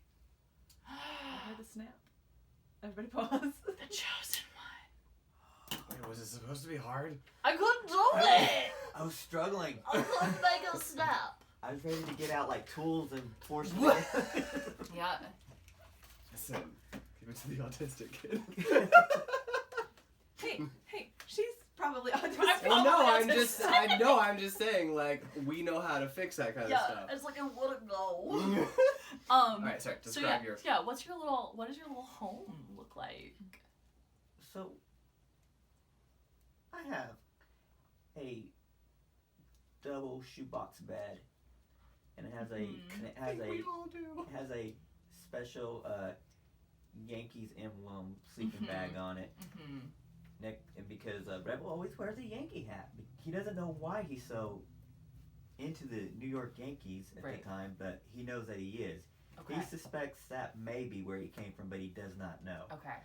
[SPEAKER 3] I heard a snap. Everybody pause.
[SPEAKER 1] The chosen one.
[SPEAKER 5] Wait, was it supposed to be hard?
[SPEAKER 1] I couldn't do it.
[SPEAKER 2] I was struggling.
[SPEAKER 1] I couldn't make a snap.
[SPEAKER 2] I was ready to get out like tools and force me.
[SPEAKER 1] Yeah.
[SPEAKER 5] Listen, give it to the autistic kid.
[SPEAKER 3] Hey, she's probably autistic.
[SPEAKER 5] Well, no,
[SPEAKER 1] Probably
[SPEAKER 5] I'm just saying, like, we know how to fix that kind of stuff.
[SPEAKER 1] It's like I wouldn't know.
[SPEAKER 5] Alright, sorry, describe your...
[SPEAKER 1] Yeah, what does your little home look like?
[SPEAKER 2] So, I have a double shoebox bed, and it has a special Yankees emblem sleeping bag on it. And because Rebel always wears a Yankee hat. He doesn't know why he's so into the New York Yankees at the time, but he knows that he is.
[SPEAKER 1] Okay.
[SPEAKER 2] He suspects that may be where he came from, but he does not know.
[SPEAKER 1] Okay.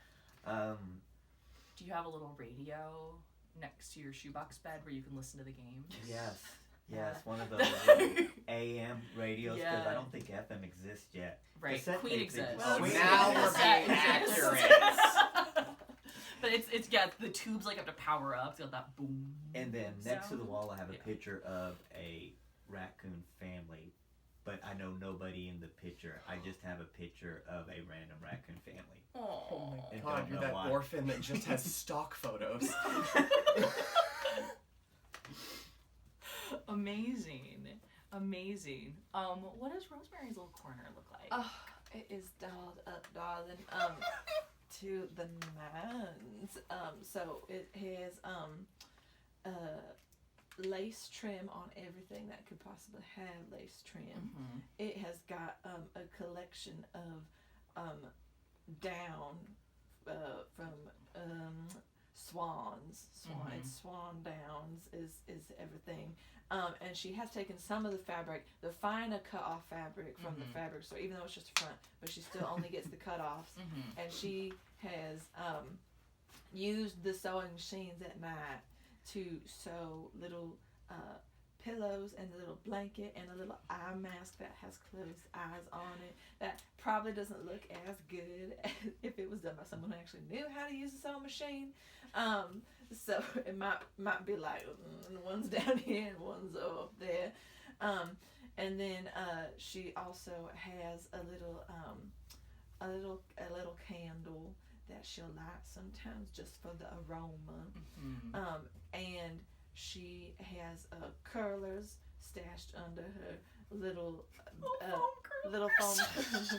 [SPEAKER 1] Do you have a little radio next to your shoebox bed where you can listen to the games?
[SPEAKER 2] Yes, one of those little AM radios, because I don't think FM exists yet.
[SPEAKER 1] Right,
[SPEAKER 2] Cassette
[SPEAKER 1] Queen
[SPEAKER 2] tapes
[SPEAKER 1] exists.
[SPEAKER 2] exist.
[SPEAKER 5] Oh,
[SPEAKER 2] Queen
[SPEAKER 5] now we're
[SPEAKER 2] exists.
[SPEAKER 5] being
[SPEAKER 1] Cassette
[SPEAKER 5] accurate.
[SPEAKER 1] But it's the tubes like have to power up, so that boom.
[SPEAKER 2] And then next to the
[SPEAKER 1] sound.
[SPEAKER 2] wall, I have a picture of a raccoon family, but I know nobody in the picture. I just have a picture of a random raccoon family.
[SPEAKER 1] Oh
[SPEAKER 2] And
[SPEAKER 5] God,
[SPEAKER 2] don't
[SPEAKER 5] you're
[SPEAKER 2] know
[SPEAKER 5] that
[SPEAKER 2] why.
[SPEAKER 5] orphan that just has stock photos.
[SPEAKER 1] Amazing. What does Rosemary's little corner look like?
[SPEAKER 3] Oh, it is dolled up, darling. To the nines. So it has lace trim on everything that could possibly have lace trim. It has got a collection of down from swans. It's swan downs is everything. And she has taken some of the fabric, the finer cut off fabric from the fabric store, even though it's just a front, but she still only gets the cut-offs. And she has used the sewing machines at night to sew little pillows and a little blanket and a little eye mask that has closed eyes on it. That probably doesn't look as good as if it was done by someone who actually knew how to use a sewing machine. So it might be like one's down here and one's up there. And then she also has a little candle that she'll light sometimes just for the aroma. And she has curlers stashed under her little foam curlers,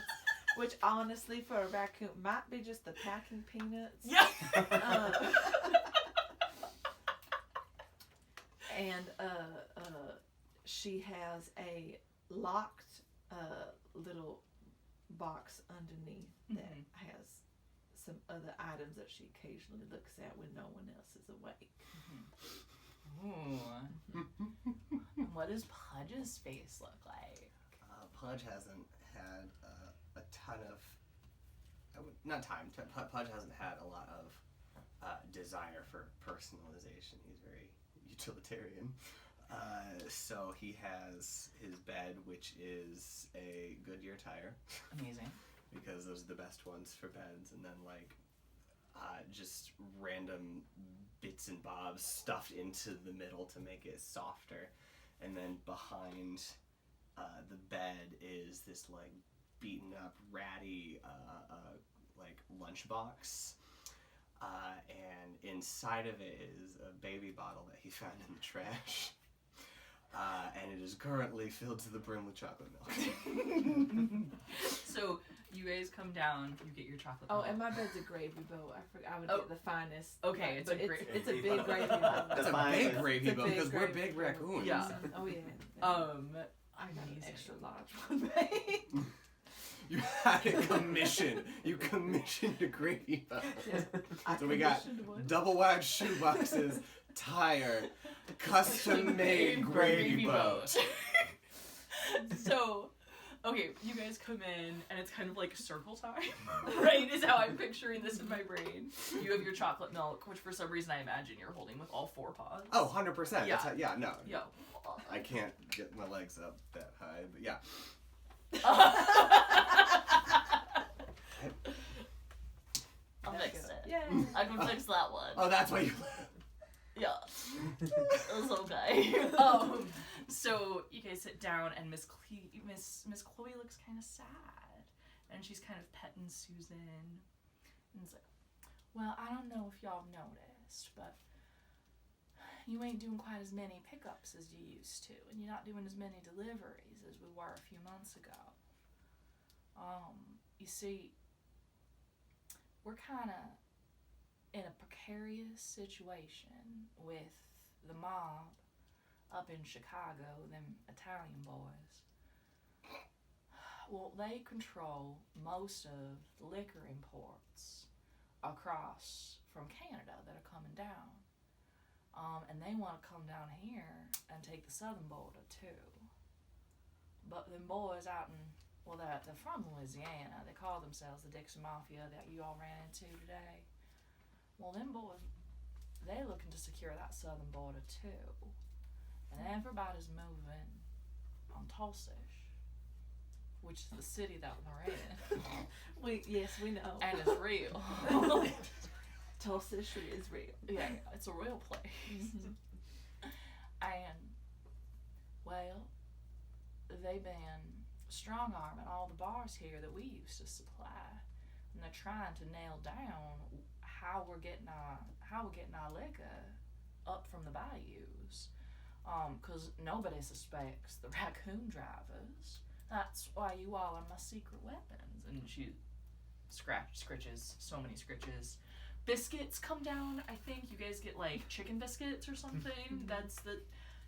[SPEAKER 3] which honestly for a raccoon might be just the packing peanuts.
[SPEAKER 1] Yeah.
[SPEAKER 3] she has a locked little box underneath that has some other items that she occasionally looks at when no one else is awake.
[SPEAKER 1] Ooh. What does Pudge's face look like?
[SPEAKER 5] Pudge hasn't had a ton of, Pudge hasn't had a lot of desire for personalization. He's very utilitarian. So he has his bed, which is a Goodyear tire.
[SPEAKER 1] Amazing.
[SPEAKER 5] Because those are the best ones for beds. And then, like, just random bits and bobs stuffed into the middle to make it softer. And then behind the bed is this, like, beaten up, ratty, like, lunchbox. And inside of it is a baby bottle that he found in the trash. And it is currently filled to the brim with chocolate milk.
[SPEAKER 1] So you guys come down, you get your chocolate milk.
[SPEAKER 3] Oh, and my bed's a gravy boat. I forgot. I would get the finest.
[SPEAKER 1] Okay,
[SPEAKER 3] but it's a big gravy boat.
[SPEAKER 5] That's a big gravy boat because we're big raccoons.
[SPEAKER 1] Yeah.
[SPEAKER 3] Oh yeah. I got an extra large one, babe.
[SPEAKER 5] You had it commissioned. You commissioned a gravy boat.
[SPEAKER 3] Yeah,
[SPEAKER 5] So we got double wide shoe boxes, tire, custom made gravy boat.
[SPEAKER 1] So, okay, you guys come in and it's kind of like circle time, right? Is how I'm picturing this in my brain. You have your chocolate milk, which for some reason I imagine you're holding with all four paws.
[SPEAKER 5] Oh, 100%.
[SPEAKER 1] Yeah.
[SPEAKER 5] No.
[SPEAKER 1] Yo.
[SPEAKER 5] I can't get my legs up that high, but yeah.
[SPEAKER 1] I'll fix it.
[SPEAKER 3] Yeah.
[SPEAKER 1] I can fix that one.
[SPEAKER 5] Oh, that's why you.
[SPEAKER 1] Yeah. It's okay. So you guys sit down and Miss Chloe looks kind of sad, and she's kind of petting Susan, and it's like, well, I don't know if y'all noticed, but you ain't doing quite as many pickups as you used to, and you're not doing as many deliveries as we were a few months ago. You see, we're kind of in a precarious situation with the mob up in Chicago, them Italian boys. Well, they control most of the liquor imports across from Canada that are coming down. And they want to come down here and take the southern border too. But them boys out in, well, they're from Louisiana. They call themselves the Dixie Mafia that you all ran into today. Well, them boys, they're looking to secure that southern border too. And everybody's moving on Tulsish, which is the city that we're in.
[SPEAKER 3] Yes, we know.
[SPEAKER 1] And it's real.
[SPEAKER 3] Tulsa is real.
[SPEAKER 1] Yeah, it's a real place.
[SPEAKER 3] Mm-hmm.
[SPEAKER 1] And, well, they've been strong-arming all the bars here that we used to supply. And they're trying to nail down how we're getting our liquor up from the bayous. 'Cause nobody suspects the raccoon drivers. That's why you all are my secret weapons. And she scritches, so many scritches. Biscuits come down. I think you guys get like chicken biscuits or something.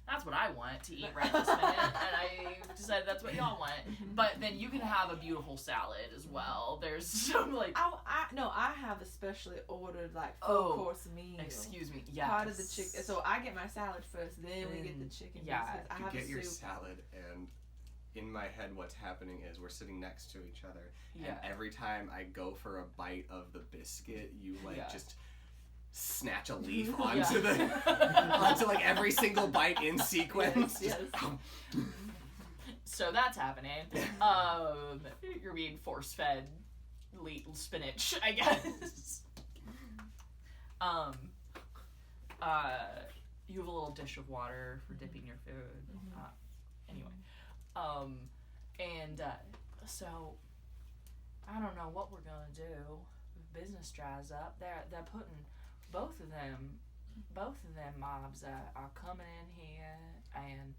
[SPEAKER 1] That's what I want to eat right this minute, and I decided that's what y'all want. But then you can have a beautiful salad as well. There's some like
[SPEAKER 3] I have especially ordered like full-course meal.
[SPEAKER 1] Excuse me, yes.
[SPEAKER 3] Part of the chicken. So I get my salad first, then we get the chicken.
[SPEAKER 1] Yeah,
[SPEAKER 3] biscuits. I
[SPEAKER 5] You
[SPEAKER 3] have
[SPEAKER 5] get
[SPEAKER 3] a
[SPEAKER 5] your
[SPEAKER 3] soup.
[SPEAKER 5] salad, and in my head what's happening is we're sitting next to each other,
[SPEAKER 1] Yeah.
[SPEAKER 5] and every time I go for a bite of the biscuit, you like just snatch a leaf onto onto like every single bite in sequence.
[SPEAKER 3] Yes.
[SPEAKER 1] So that's happening. You're being force-fed spinach, I guess. You have a little dish of water for dipping your food. So I don't know what we're gonna do if business dries up. They're putting both of them mobs are coming in here and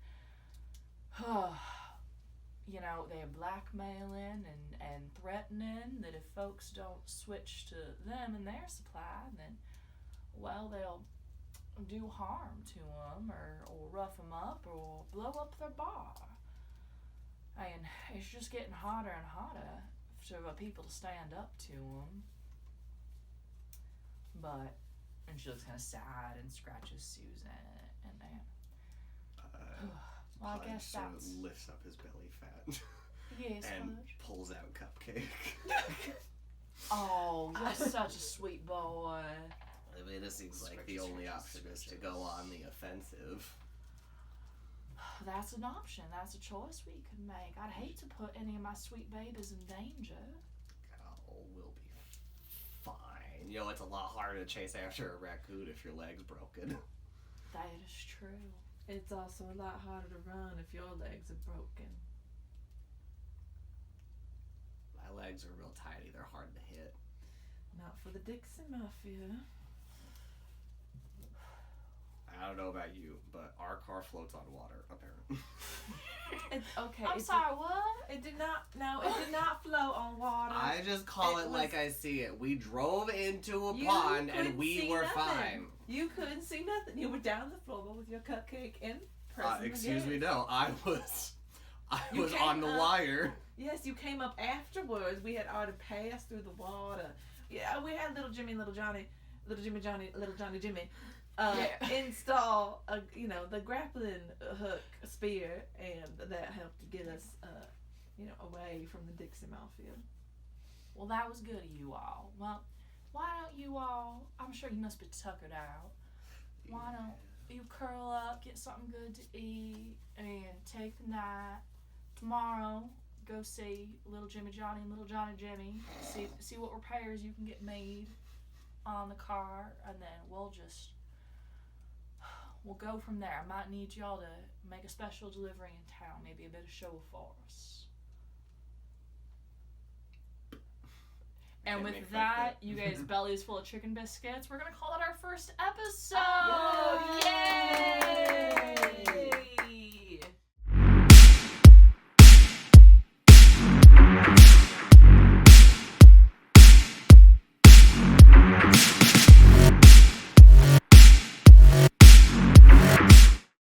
[SPEAKER 1] you know, they're blackmailing and threatening that if folks don't switch to them and their supply, then well do harm to them or rough them up or blow up their bar. And it's just getting hotter and hotter for people to stand up to them. But, and she looks kind of sad and scratches Susan and then. Well, I
[SPEAKER 5] Pudge
[SPEAKER 1] guess
[SPEAKER 5] sort
[SPEAKER 1] that's.
[SPEAKER 5] of lifts up his belly fat
[SPEAKER 1] Yes,
[SPEAKER 5] and
[SPEAKER 1] Pudge.
[SPEAKER 5] pulls out Cupcake.
[SPEAKER 1] Oh, you're such a sweet boy.
[SPEAKER 4] I mean, it seems like the
[SPEAKER 5] Scratches,
[SPEAKER 4] only
[SPEAKER 5] scratches,
[SPEAKER 4] option is to
[SPEAKER 5] scratches.
[SPEAKER 4] go on the offensive.
[SPEAKER 1] That's an option. That's a choice we could make. I'd hate to put any of my sweet babies in danger.
[SPEAKER 4] Oh, we'll be fine. You know, it's a lot harder to chase after a raccoon if your leg's broken.
[SPEAKER 1] That is true.
[SPEAKER 3] It's also a lot harder to run if your legs are broken.
[SPEAKER 4] My legs are real tiny. They're hard to hit.
[SPEAKER 3] Not for the Dixie Mafia.
[SPEAKER 4] I don't know about you, but our car floats on water, apparently.
[SPEAKER 3] It's okay.
[SPEAKER 1] I'm sorry, what?
[SPEAKER 3] It did not. No, it did not float on water.
[SPEAKER 4] I just call it
[SPEAKER 3] It
[SPEAKER 4] like
[SPEAKER 3] was-
[SPEAKER 4] I see it. We drove into a
[SPEAKER 3] You
[SPEAKER 4] pond and
[SPEAKER 3] couldn't
[SPEAKER 4] we
[SPEAKER 3] see
[SPEAKER 4] were
[SPEAKER 3] nothing.
[SPEAKER 4] fine.
[SPEAKER 3] You couldn't see nothing. You were down the floor with your cupcake and pressing the
[SPEAKER 4] Excuse me,
[SPEAKER 3] gas.
[SPEAKER 4] no. I was
[SPEAKER 3] You
[SPEAKER 4] on
[SPEAKER 3] came
[SPEAKER 4] the
[SPEAKER 3] up-
[SPEAKER 4] wire.
[SPEAKER 3] Yes, you came up afterwards. We had already passed through the water. Yeah, we had little Jimmy, little Johnny, little Johnny Jimmy. Install the grappling hook spear, and that helped to get us away from the Dixie Mafia.
[SPEAKER 1] Well, that was good of you all. Well, why don't you all, I'm sure you must be tuckered out. Why don't you curl up, get something good to eat, and take the night. Tomorrow, go see little Jimmy Johnny and little Johnny Jimmy. See what repairs you can get made on the car, and then we'll go from there. I might need y'all to make a special delivery in town, maybe a bit of show for us. And
[SPEAKER 5] Can't
[SPEAKER 1] with
[SPEAKER 5] make
[SPEAKER 1] that,
[SPEAKER 5] that.
[SPEAKER 1] you guys' bellies full of chicken biscuits. We're gonna call it our first episode.
[SPEAKER 3] Yay!